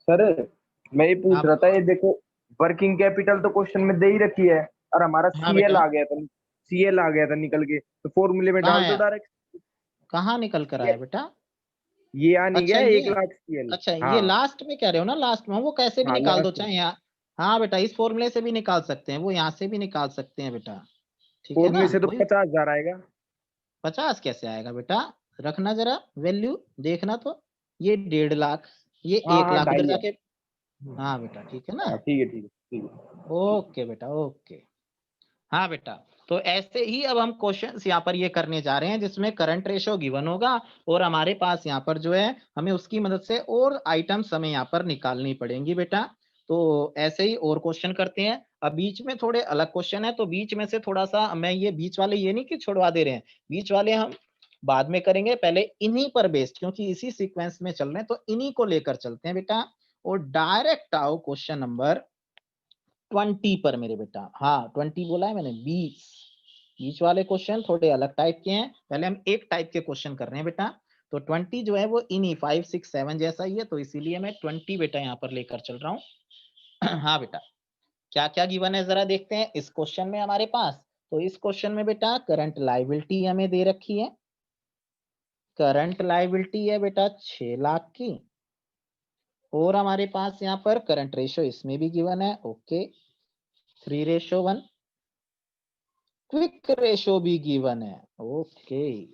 सर मैं ये हाँ पूछ रहा था, ये देखो वर्किंग कैपिटल तो क्वेश्चन में दे ही रखी है, और हमारा हाँ सीएल बेटा, आ गया था, सीएल आ गया था निकल के, तो फॉर्मूले में कहाँ डाल दो है, डायरेक्ट। कहाँ निकल कर ये आया बेटा। ये आ नहीं अच्छा गया ये, 1 लाख सीएल। अच्छा ये हाँ लास्ट में कह रहे हो ना, लास्ट में वो कैसे भी हाँ निकाल दो लास्ट में चाहे यहाँ। हाँ बेटा इस फॉर्मूले से भी निकाल सकते हैं, वो यहाँ से भी निकाल सकते हैं बेटा, ठीक है फॉर्मूले ना। से तो कोई 50,000 आएगा। 50 कैसे आएगा बेटा, रखना जरा वैल्यू देखना तो, ये 1.5 लाख, ये हाँ 1 हाँ लाख उधर 2.5 है। जाके। हाँ बेटा ठीक है ना, हाँ ठीक है ठीक है ठीक है। ओके बेटा ओके। हाँ बेटा, तो ऐसे ही अब हम क्वेश्चंस यहाँ पर ये करने जा रहे हैं जिसमें करंट रेशो गिवन होगा, और हमारे पास यहाँ पर जो है हमें उसकी मदद से और आइटम्स हमें यहाँ पर निकालनी पड़ेंगी बेटा। तो ऐसे ही और क्वेश्चन करते हैं। अब बीच में थोड़े अलग क्वेश्चन है, तो बीच में से थोड़ा सा मैं ये बीच वाले ये नहीं कि छुड़वा दे रहे हैं, बीच वाले हम बाद में करेंगे, पहले इन्हीं पर बेस्ड, क्योंकि इसी सीक्वेंस में चल रहे हैं तो इन्हीं को लेकर चलते हैं बेटा। और डायरेक्ट आओ क्वेश्चन नंबर 20 पर मेरे बेटा। हाँ 20 बोला है मैंने, 20। बीच वाले क्वेश्चन थोड़े अलग टाइप के हैं, पहले हम एक टाइप के क्वेश्चन कर रहे हैं बेटा। तो 20 जो है वो इन्हीं 5 6 7 जैसा ही है, तो इसीलिए मैं 20 बेटा यहाँ पर लेकर चल रहा हूँ। हाँ बेटा, क्या क्या गिवन है जरा देखते हैं इस क्वेश्चन में हमारे पास। तो इस क्वेश्चन में बेटा करंट लाइबिलिटी हमें दे रखी है, करंट लाइबिलिटी है बेटा 6 लाख की, और हमारे पास यहाँ पर करंट रेशो इसमें भी गिवन है, ओके 3:1। क्विक रेशो भी गिवन है, ओके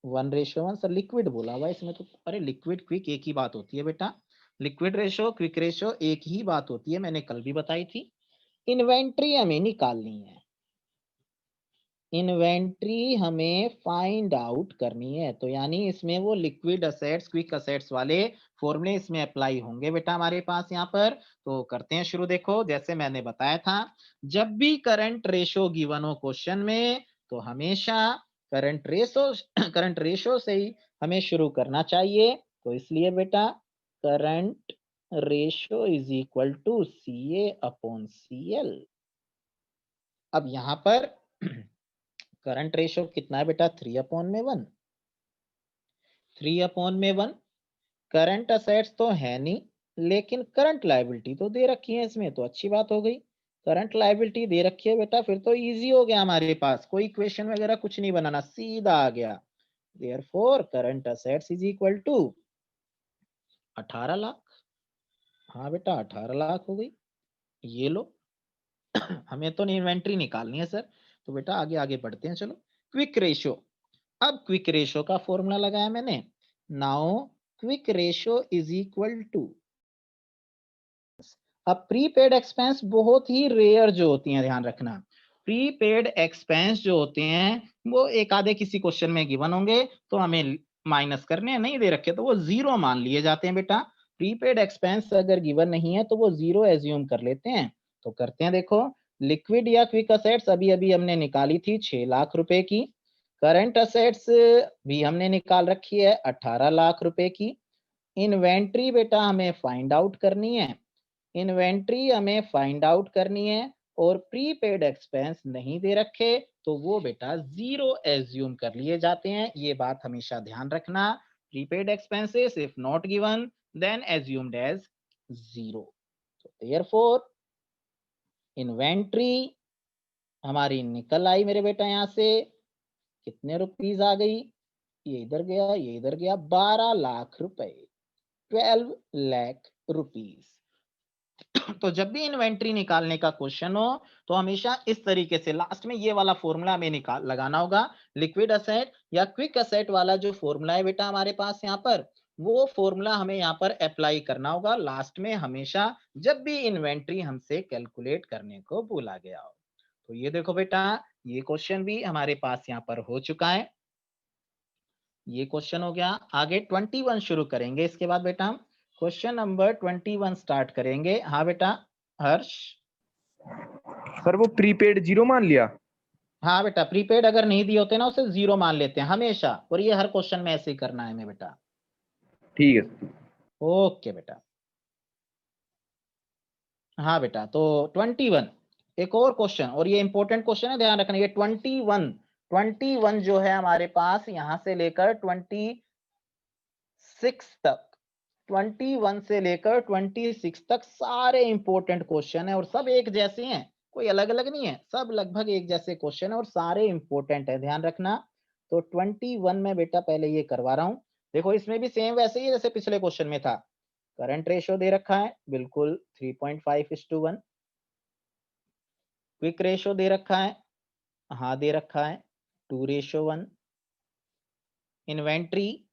1:1। सर लिक्विड बोला हुआ है इसमें तो, अरे लिक्विड क्विक एक ही बात होती है बेटा, लिक्विड रेशो क्विक रेशो एक ही बात होती है, मैंने कल भी बताई थी। इन्वेंट्री हमें निकालनी है, इन्वेंट्री हमें फाइंड आउट करनी है, तो यानी इसमें वो लिक्विड असेट्स क्विक असेट्स वाले फॉर्मूले इसमें अप्लाई होंगे बेटा हमारे पास यहाँ पर। तो करते हैं शुरू। देखो जैसे मैंने बताया था, जब भी करंट रेशो गिवन हो क्वेश्चन में, तो हमेशा करंट रेशो करंट रेशो से ही हमें शुरू करना चाहिए। तो इसलिए बेटा current ratio is equal to CA upon CL। अब यहाँ पर करंट रेशो कितना है बेटा, 3/1, 3/1। करंट असेट्स तो है नहीं, लेकिन करंट लायबिलिटी तो दे रखी है इसमें, तो अच्छी बात हो गई। करंट लायबिलिटी दे रखी है बेटा, फिर तो इजी हो गया हमारे पास, कोई इक्वेशन वगैरह कुछ नहीं बनाना, सीधा आ गया। Therefore current assets is equal to 18 lakh. हाँ बेटा 18 लाख हो गई, ये लो। हमें तो इन्वेंट्री निकालनी है सर, तो बेटा आगे आगे बढ़ते हैं चलो। क्विक रेशियो, अब क्विक रेशियो का फॉर्मूला लगाया मैंने। Now quick ratio is equal to, अब प्रीपेड एक्सपेंस बहुत ही रेयर जो होती हैं, ध्यान रखना, प्रीपेड एक्सपेंस जो होते हैं वो एक आधे किसी क्वेश्चन में गिवन होंगे, तो हमें माइनस करने हैं, नहीं दे रखे तो वो जीरो मान लिए जाते हैं बेटा। प्रीपेड एक्सपेंस अगर गिवन नहीं है तो वो जीरो एज्यूम कर लेते हैं। तो करते हैं, देखो लिक्विड या क्विक असेट्स अभी अभी हमने निकाली थी 6 लाख रुपए की। करंट असेट्स भी हमने निकाल रखी है 18 लाख रुपए की। इन्वेंट्री बेटा हमें फाइंड आउट करनी है, इन्वेंट्री हमें फाइंड आउट करनी है और प्रीपेड एक्सपेंस नहीं दे रखे तो वो बेटा जीरो एज्यूम कर लिए जाते हैं। ये बात हमेशा ध्यान रखना, prepaid expenses if not given then assumed as zero. तो देयरफॉर इन्वेंट्री हमारी निकल आई मेरे बेटा, यहां से कितने रुपीस आ गई, ये इधर गया ये इधर गया, 12 लाख रुपए, 12 लाख रुपीस। तो जब भी इन्वेंट्री निकालने का क्वेश्चन हो तो हमेशा इस तरीके से लास्ट में ये वाला फॉर्मूला हमें निकाल लगाना होगा। लिक्विड असेट या क्विक असेट वाला जो फॉर्मूला है बेटा हमारे पास यहाँ पर, वो फॉर्मूला हमें यहाँ पर अप्लाई करना होगा लास्ट में हमेशा, जब भी इन्वेंट्री हमसे कैलकुलेट करने को बोला गया हो। तो ये देखो बेटा, ये क्वेश्चन भी हमारे पास यहाँ पर हो चुका है, ये क्वेश्चन हो गया। आगे 21 शुरू करेंगे, इसके बाद बेटा हम क्वेश्चन नंबर 21 स्टार्ट करेंगे। हाँ बेटा हर्ष। सर वो प्रीपेड जीरो मान लिया। हाँ बेटा, प्रीपेड अगर नहीं दिए होते ना उसे जीरो मान लेते हैं हमेशा, और ये हर क्वेश्चन में ऐसे ही करना है हमें बेटा। ठीक है। ओके बेटा। हाँ बेटा, तो 21 एक और क्वेश्चन, और ये इंपॉर्टेंट क्वेश्चन है, ध्यान रखना। ये 21 जो है हमारे पास यहां से लेकर 26 तक, 21 से लेकर 26 तक सारे इंपॉर्टेंट क्वेश्चन है और सब एक जैसे हैं, कोई अलग अलग नहीं है, सब लगभग एक जैसे क्वेश्चन है और सारे इंपॉर्टेंट है, ध्यान रखना। तो 21 में बेटा पहले ये करवा रहा हूं। देखो इसमें भी सेम वैसे ही जैसे पिछले क्वेश्चन में था, करंट रेशियो दे रखा है बिल्कुल 3.5:1। क्विक रेशियो दे रखा है, हाँ दे रखा है 2:1। इन्वेंट्री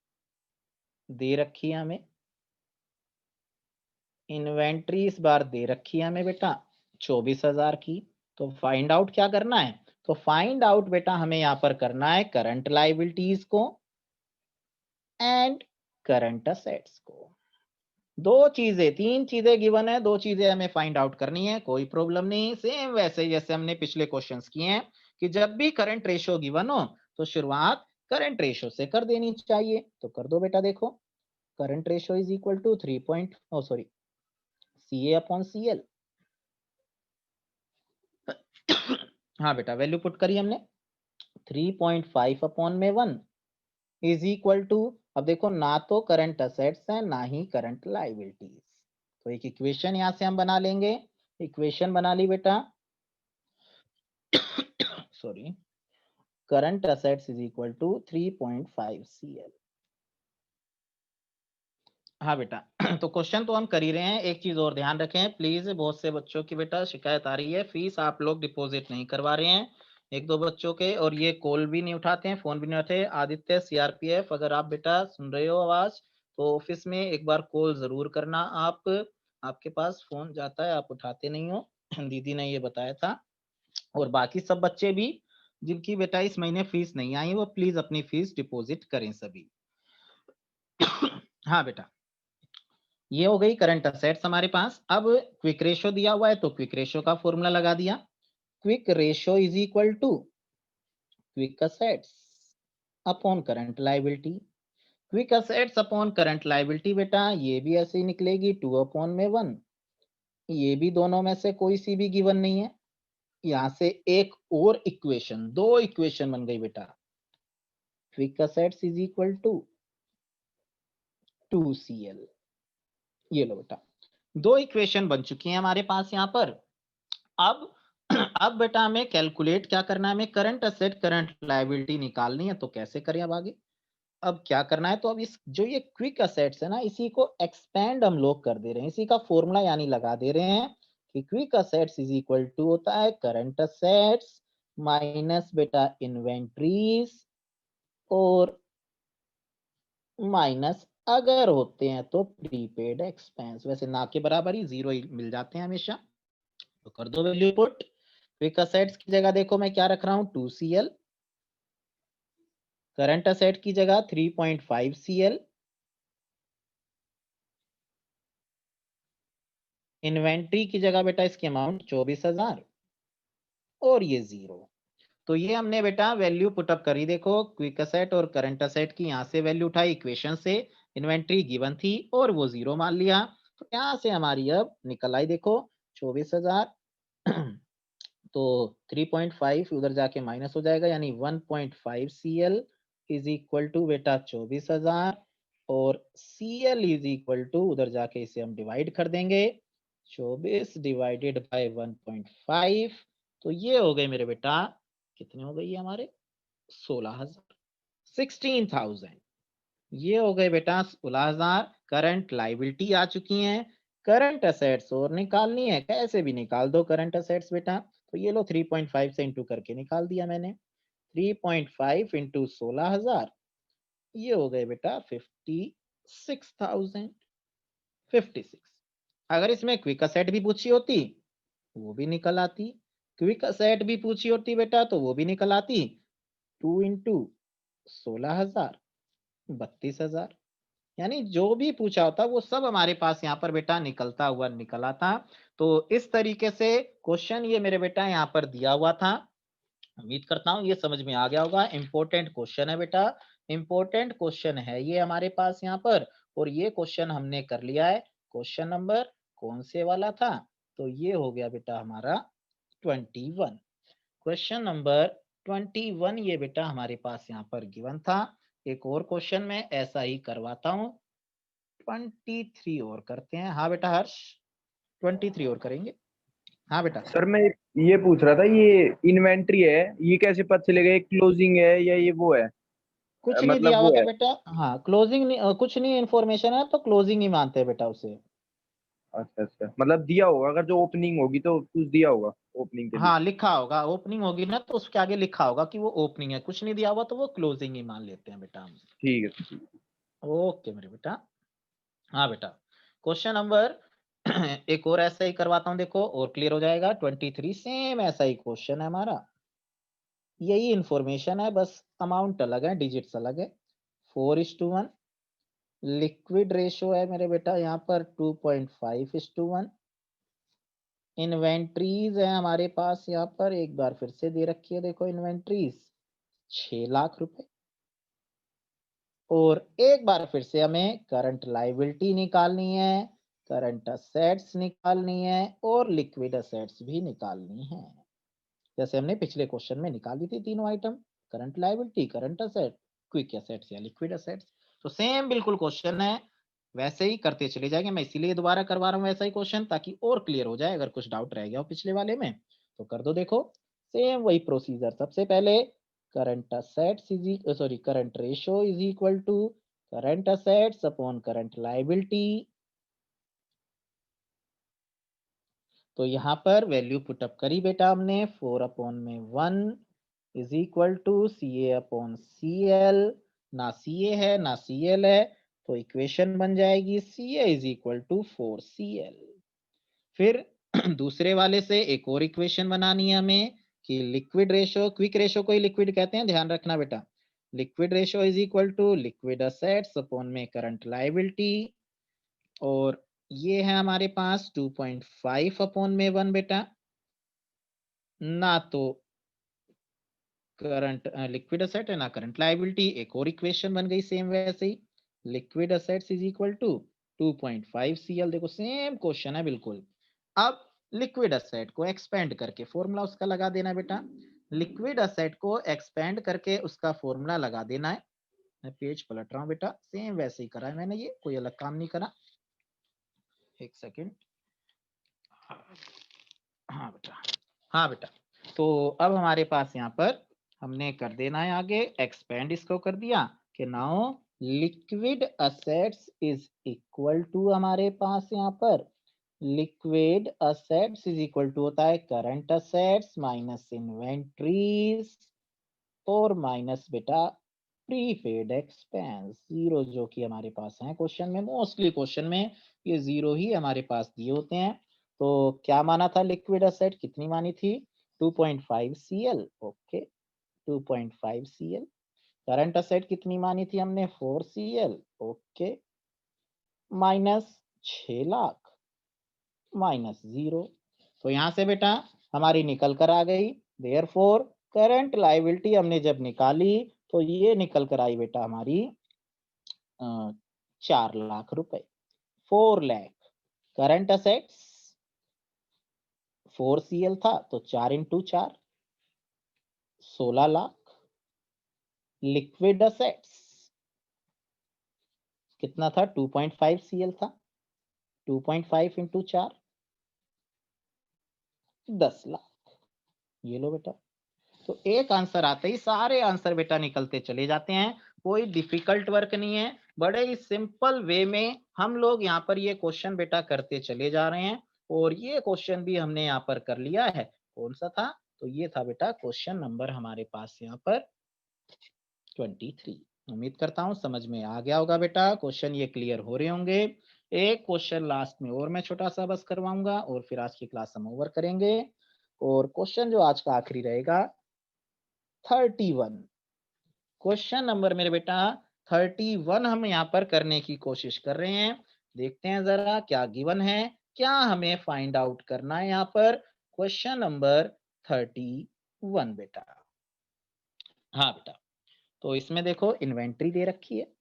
दे रखी है हमें, इन्वेंट्री इस बार दे रखी है हमें बेटा 24,000 की। तो फाइंड आउट क्या करना है, तो फाइंड आउट बेटा हमें यहां पर करना है करंट लायबिलिटीज को एंड करंट असेट्स को। दो चीजें, तीन चीजें गिवन है, दो चीजें हमें फाइंड आउट करनी है, कोई प्रॉब्लम नहीं। सेम वैसे जैसे हमने पिछले क्वेश्चंस किए हैं कि जब भी करंट रेशियो गिवन हो तो शुरुआत करंट रेशियो से कर देनी चाहिए। तो कर दो बेटा, देखो current ratio is equal to CA/CL। हाँ बेटा, वैल्यू पुट करी हमने 3.5/1 इज इक्वल टू, अब देखो ना तो करंट असेट्स है ना ही करंट लायबिलिटीज, तो एक इक्वेशन यहां से हम बना लेंगे। इक्वेशन बना ली बेटा, sorry, current assets is equal to 3.5 CL। हाँ बेटा, तो क्वेश्चन तो हम कर ही रहे हैं, एक चीज और ध्यान रखें प्लीज, बहुत से बच्चों की बेटा शिकायत आ रही है फीस आप लोग डिपॉजिट नहीं करवा रहे हैं, एक दो बच्चों के, और ये कॉल भी नहीं उठाते हैं, फोन भी नहीं उठाते। आदित्य CRPF, अगर आप बेटा सुन रहे हो आवाज तो ऑफिस में एक बार कॉल जरूर करना। आप, आपके पास फोन जाता है आप उठाते नहीं हो, दीदी ने ये बताया था। और बाकी सब बच्चे भी जिनकी बेटा इस महीने फीस नहीं आई वो प्लीज अपनी फीस डिपॉजिट करें सभी। हाँ बेटा, ये हो गई करंट असेट्स हमारे पास। अब क्विक रेशियो दिया हुआ है तो क्विक रेशियो का फॉर्मूला लगा दिया, quick ratio is equal to quick assets upon current liability. Quick assets upon current liability बेटा ये भी ऐसे ही निकलेगी 2/1। ये भी दोनों में से कोई सी भी गिवन नहीं है, यहां से एक और इक्वेशन, दो इक्वेशन बन गई बेटा। Quick assets is equal to 2CL, ये लो बेटा, दो इक्वेशन बन चुकी हैं हमारे पास यहाँ पर। अब अब बेटा हमें कैलकुलेट क्या करना है, हमें करंट असेट करंट लायबिलिटी निकालनी है। तो कैसे करें अब आगे, अब क्या करना है, तो अब इस जो ये क्विक असेट्स है ना इसी को एक्सपेंड हम लोग कर दे रहे हैं, इसी का फॉर्मूला यानी लगा दे रहे हैं कि quick assets is equal to होता है करंट असेट्स माइनस बेटा इन्वेंट्रीज और माइनस अगर होते हैं तो प्रीपेड एक्सपेंस, वैसे ना के बराबर ही जीरो ही मिल जाते हैं हमेशा। तो कर दो वैल्यू पुट, क्विक असेट्स की जगह देखो मैं क्या रख रहा हूं 2CL करंट असेट की जगह 3.5 CL, इन्वेंट्री की जगह बेटा इसकी अमाउंट 24,000 और ये 0। तो ये हमने बेटा वैल्यू पुटअप करी, देखो क्विक असेट और करंट असेट की यहाँ से वैल्यू उठाई इक्वेशन से, इन्वेंट्री गिवन थी और वो 0 मान लिया। तो यहाँ से हमारी अब निकल आई देखो 24,000 तो 3.5 उधर जाके माइनस हो जाएगा, यानी 1.5 CL इज इक्वल टू बेटा 24,000 और CL इज इक्वल टू उधर जाके इसे हम डिवाइड कर देंगे 24 डिवाइडेड बाय 1.5, तो ये हो गए मेरे बेटा कितने हो गए ये हमारे 16,000, 16,000। ये हो गए बेटा 16,000। करंट लाइबिलिटी आ चुकी हैं, करंट असेट्स और निकालनी है, कैसे भी निकाल दो करंट असेट्स बेटा। तो ये लो 3.5 से इंटू करके निकाल दिया मैंने, 3.5 इंटू 16,000, ये हो गए बेटा 56,000, 56। अगर इसमें क्विक असेट भी पूछी होती वो भी निकल आती, क्विक असेट भी पूछी होती बेटा तो वो भी निकल आती, 2 इंटू 16,000 32,000, यानी जो भी पूछा होता वो सब हमारे पास यहाँ पर बेटा निकलता हुआ निकल आता। तो इस तरीके से क्वेश्चन ये मेरे बेटा यहाँ पर दिया हुआ था। उम्मीद करता हूँ ये समझ में आ गया होगा। इंपॉर्टेंट क्वेश्चन है बेटा, इंपॉर्टेंट क्वेश्चन है ये हमारे पास यहाँ पर, और ये क्वेश्चन हमने कर लिया है। क्वेश्चन नंबर कौन से वाला था, तो ये हो गया बेटा हमारा 21। क्वेश्चन नंबर 21 ये बेटा हमारे पास यहाँ पर गिवन था। एक और क्वेश्चन में ऐसा ही करवाता हूँ, 23 और करते हैं। हाँ बेटा हर्ष, 23 और करेंगे। हाँ बेटा। सर मैं ये पूछ रहा था, ये इन्वेंट्री है, ये कैसे पता चलेगा, ये क्लोजिंग है या ये वो है, कुछ नहीं दिया मतलब हुआ वो था है। बेटा, हाँ क्लोजिंग नहीं, कुछ नहीं इन्फॉर्मेशन है तो क्लोजिंग ही मानते हैं बेटा उसे। अच्छा अच्छा, मतलब दिया होगा, अगर जो ओपनिंग होगी तो कुछ दिया होगा ओपनिंग के लिए। हाँ लिखा होगा, ओपनिंग होगी ना तो उसके आगे लिखा होगा कि वो ओपनिंग है, कुछ नहीं दिया हुआ तो वो क्लोजिंग ही मान लेते हैं बेटा हम। ठीक है। ओके मेरे बेटा। हाँ बेटा, क्वेश्चन नंबर एक और ऐसा ही करवाता हूँ देखो और क्लियर हो जाएगा। 23 सेम ऐसा ही क्वेश्चन है हमारा, यही इंफॉर्मेशन है, बस अमाउंट अलग है, डिजिट्स अलग है। 4:1 लिक्विड रेशो है मेरे बेटा यहाँ पर 2.5:1। इन्वेंट्रीज है हमारे पास यहाँ पर, एक बार फिर से दे रखी है देखो इन्वेंट्रीज 6 लाख रुपए। और एक बार फिर से हमें करंट लाइबिलिटी निकालनी है, करंट असेट्स निकालनी है और लिक्विड असेट्स भी निकालनी है, जैसे हमने पिछले क्वेश्चन में निकाली थी तीनों item, current liability, current asset, quick assets या लिक्विड असेट्स। तो सेम बिल्कुल क्वेश्चन है, वैसे ही करते चले जाएंगे। मैं इसीलिए दोबारा करवा रहा हूँ वैसा ही क्वेश्चन, ताकि और क्लियर हो जाए। अगर कुछ डाउट रह गया हो पिछले वाले में तो कर दो। देखो सेम वही प्रोसीजर, सबसे पहले current assets current ratio is equal to current assets upon current liability. तो यहाँ पर वैल्यू पुटअप करी बेटा हमने, 4/1 is equal to CA upon CL, ना CA है ना CL है, तो इक्वेशन बन जाएगी CA is equal to 4CL। फिर दूसरे वाले से एक और इक्वेशन बनानी है हमें कि लिक्विड रेशो, क्विक रेशो को ही लिक्विड कहते हैं, ध्यान रखना बेटा। Liquid ratio is equal to liquid assets upon में करंट लाइबिलिटी, और ये है हमारे पास 2.5/1 बेटा, ना तो करंट लिक्विड असेट है ना करंट लाइबिलिटी। एक और इक्वेशन बन गई सेम वैसे ही, liquid assets is equal to 2.5 CL। देखो सेम क्वेश्चन है बिल्कुल। अब लिक्विड असेट को एक्सपेंड करके फॉर्मूला उसका लगा देना बेटा, लिक्विड असेट को एक्सपेंड करके उसका फॉर्मूला लगा देना है। मैं पेज पलट रहा हूँ बेटा, सेम वैसे ही करा है मैंने, ये कोई अलग काम नहीं करा। एक सेकेंड। हाँ बेटा, हाँ बेटा। तो अब हमारे पास यहाँ पर हमने कर देना है आगे, एक्सपेंड इसको कर दिया कि now liquid assets is equal to हमारे पास यहाँ पर liquid assets is equal to होता है करंट असेट्स माइनस इन्वेंट्रीज और माइनस बेटा प्रीपेड एक्सपेंस, जीरो जो कि हमारे पास है क्वेश्चन में, मोस्टली क्वेश्चन में ये जीरो ही हमारे पास दिए होते हैं। तो क्या माना था लिक्विड असेट, कितनी मानी थी 2.5 CL, okay 2.5 CL। Current asset कितनी मानी थी हमने 4CL, okay, minus 6 lakh minus 0। तो यहां से बेटा हमारी निकल कर आ गई, देयरफॉर करंट लायबिलिटी हमने जब निकाली तो ये निकल कर आई बेटा हमारी 4 लाख रुपए, 4 लाख। करंट असेट्स 4CL था तो 4 इंटू 4 16 लाख। लिक्विड असेट्स कितना था 2.5CL था, 2.5 इंटू 4 10 लाख। ये लो बेटा, तो एक आंसर आते ही सारे आंसर बेटा निकलते चले जाते हैं। कोई डिफिकल्ट वर्क नहीं है, बड़े ही सिंपल वे में हम लोग यहाँ पर ये क्वेश्चन बेटा करते चले जा रहे हैं। और ये क्वेश्चन भी हमने यहाँ पर कर लिया है। कौन सा था? तो ये था बेटा क्वेश्चन नंबर हमारे पास यहाँ पर 23। उम्मीद करता हूँ समझ में आ गया होगा बेटा, क्वेश्चन ये क्लियर हो रहे होंगे। एक क्वेश्चन लास्ट में और मैं छोटा सा बस करवाऊंगा और फिर आज की क्लास हम ओवर करेंगे। और क्वेश्चन जो आज का आखिरी रहेगा 31। क्वेश्चन नंबर मेरे बेटा 31 हम यहाँ पर करने की कोशिश कर रहे हैं। देखते हैं जरा क्या गिवन है, क्या हमें फाइंड आउट करना है यहाँ पर। क्वेश्चन नंबर 31 बेटा। हाँ बेटा, तो इसमें देखो इन्वेंट्री दे रखी है।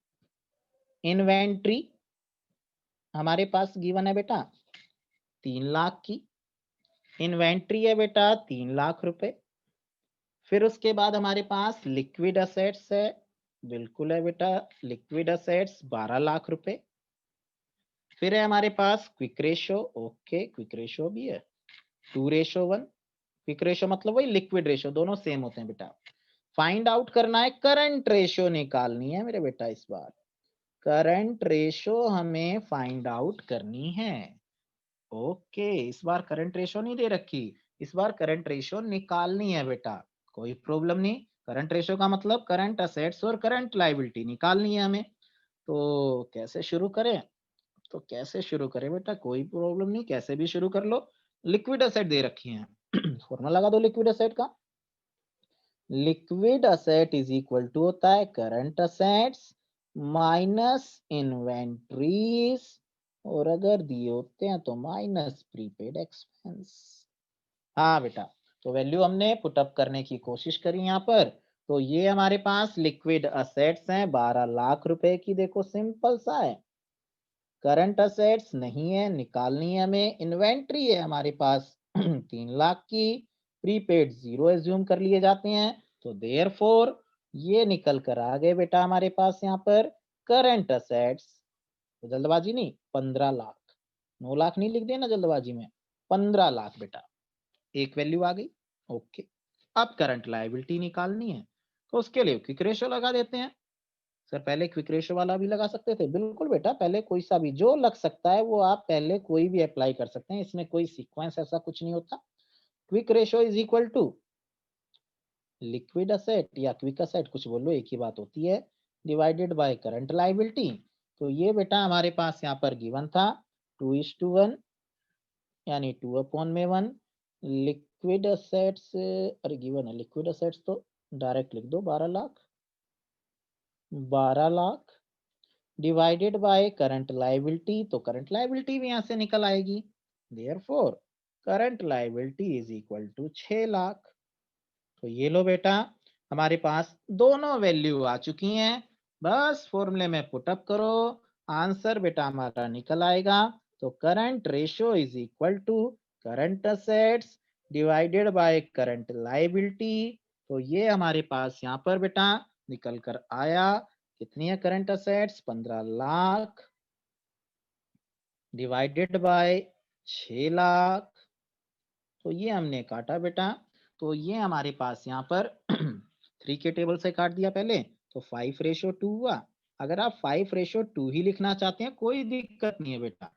इन्वेंट्री हमारे पास गिवन है बेटा 3 लाख की। इन्वेंट्री है बेटा 3 लाख रुपए। फिर उसके बाद हमारे पास लिक्विड असेट्स है, बिल्कुल है बेटा, लिक्विड असेट्स 12 लाख रुपए। फिर है हमारे पास quick ratio, okay, quick ratio भी है 2:1। क्विक रेशो मतलब वही लिक्विड रेशो, दोनों सेम होते हैं बेटा। फाइंड आउट करना है, करंट रेशो निकालनी है मेरे बेटा। इस बार करंट रेशो हमें फाइंड आउट करनी है। ओके, इस बार करंट रेशो नहीं दे रखी, इस बार करंट रेशो निकालनी है बेटा। कोई प्रॉब्लम नहीं, करंट रेशो का मतलब करंट असेट्स और करंट लायबिलिटी निकालनी है हमें। तो कैसे शुरू करें? तो कैसे शुरू करें बेटा, कोई प्रॉब्लम नहीं, कैसे भी शुरू कर लो। लिक्विड एसेट दे रखी है फॉर्मूला लगा दो लिक्विड एसेट का। Liquid asset is equal to होता है करंट असेट्स माइनस इन्वेंट्रीज, और अगर दिए होते हैं तो माइनस प्रीपेड एक्सपेंस। हाँ बेटा, तो वैल्यू हमने पुटअप करने की कोशिश करी यहाँ पर। तो ये हमारे पास लिक्विड असेट्स हैं 12 लाख रुपए की, देखो सिंपल सा है। करंट असेट्स नहीं है, निकालनी है हमें। इन्वेंट्री है हमारे पास 3 लाख की, प्रीपेड 0 एज्यूम कर लिए जाते हैं। तो देयरफॉर ये निकल कर आ गए बेटा हमारे पास यहाँ पर करंट असेट्स, तो जल्दबाजी नहीं, 15 लाख। 9 लाख नहीं लिख देना जल्दबाजी में, 15 लाख बेटा, एक वैल्यू आ गई। ओके, अब करंट लायबिलिटी निकालनी है, तो उसके लिए क्विक रेशियो लगा देते हैं। सर पहले क्विक रेशियो वाला भी लगा सकते थे, बिल्कुल बेटा, पहले कोई सा भी जो लग सकता है वो आप पहले कोई भी अप्लाई कर सकते हैं, इसमें कोई सीक्वेंस ऐसा कुछ नहीं होता। Quick ratio is equal to liquid asset या क्विक असेट, कुछ बोलो एक ही बात होती है, डिवाइडेड बाय करंट लायबिलिटी। तो ये बेटा हमारे पास यहाँ पर गिवन था 2:1, यानी 2/1। लिक्विड असेट्स, अरे गिवन है लिक्विड असेट्स तो डायरेक्ट लिख दो 12 lakh, 12 lakh divided by current liability, तो करंट लायबिलिटी भी यहां से निकल आएगी। Therefore current liability is equal to 6 lakh. तो ये लो बेटा, हमारे पास दोनों वैल्यू आ चुकी हैं। बस फॉर्मूले में पुटअप करो, आंसर बेटा हमारा निकल आएगा। तो current ratio is equal to current assets divided by current liability. तो ये हमारे पास यहाँ पर बेटा निकल कर आया, कितनी है current assets 15 lakh divided bye 6 lakh. तो ये हमने काटा बेटा, तो ये हमारे पास यहाँ पर 3 के टेबल से काट दिया पहले, तो 5:2 हुआ। अगर आप 5:2 ही लिखना चाहते हैं कोई दिक्कत नहीं है बेटा,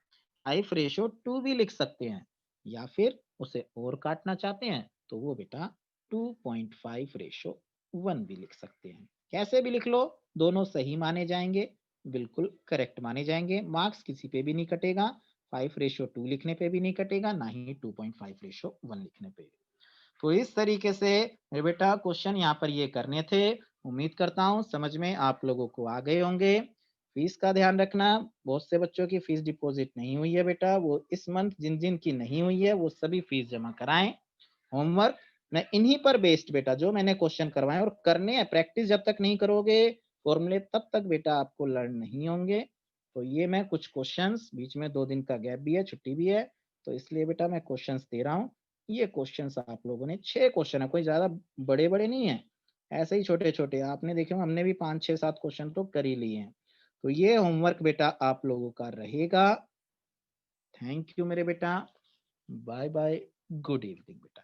5:2 भी लिख सकते हैं, या फिर उसे और काटना चाहते हैं तो वो बेटा 2.5:1 भी लिख सकते हैं। कैसे भी लिख लो, दोनों सही माने जाएंगे, बिल्कुल करेक्ट माने जाएंगे, मार्क्स किसी पे भी नहीं कटेगा। 5:2 लिखने पे भी नहीं कटेगा, ना ही 2.5:1 लिखने पे। तो इस तरीके से मेरे बेटा क्वेश्चन यहाँ पर ये करने थे। उम्मीद करता हूँ समझ में आप लोगों को आ गए होंगे। फीस का ध्यान रखना, बहुत से बच्चों की फीस डिपॉजिट नहीं हुई है बेटा, वो इस मंथ जिन जिन की नहीं हुई है वो सभी फीस जमा कराएं। होमवर्क मैं इन्हीं पर बेस्ड बेटा जो मैंने क्वेश्चन करवाए और करने हैं, प्रैक्टिस जब तक नहीं करोगे फॉर्मूले तब तक बेटा आपको लर्न नहीं होंगे। तो ये मैं कुछ क्वेश्चंस, बीच में 2 दिन का गैप भी है, छुट्टी भी है, तो इसलिए बेटा मैं क्वेश्चंस दे रहा हूँ। ये क्वेश्चंस आप लोगों ने 6 क्वेश्चन है, कोई ज्यादा बड़े बड़े नहीं है, ऐसे ही छोटे छोटे आपने देखे, हमने भी 5 6 7 क्वेश्चन तो कर ही लिए हैं। तो ये होमवर्क बेटा आप लोगों का रहेगा। थैंक यू मेरे बेटा, बाय बाय, गुड इवनिंग बेटा।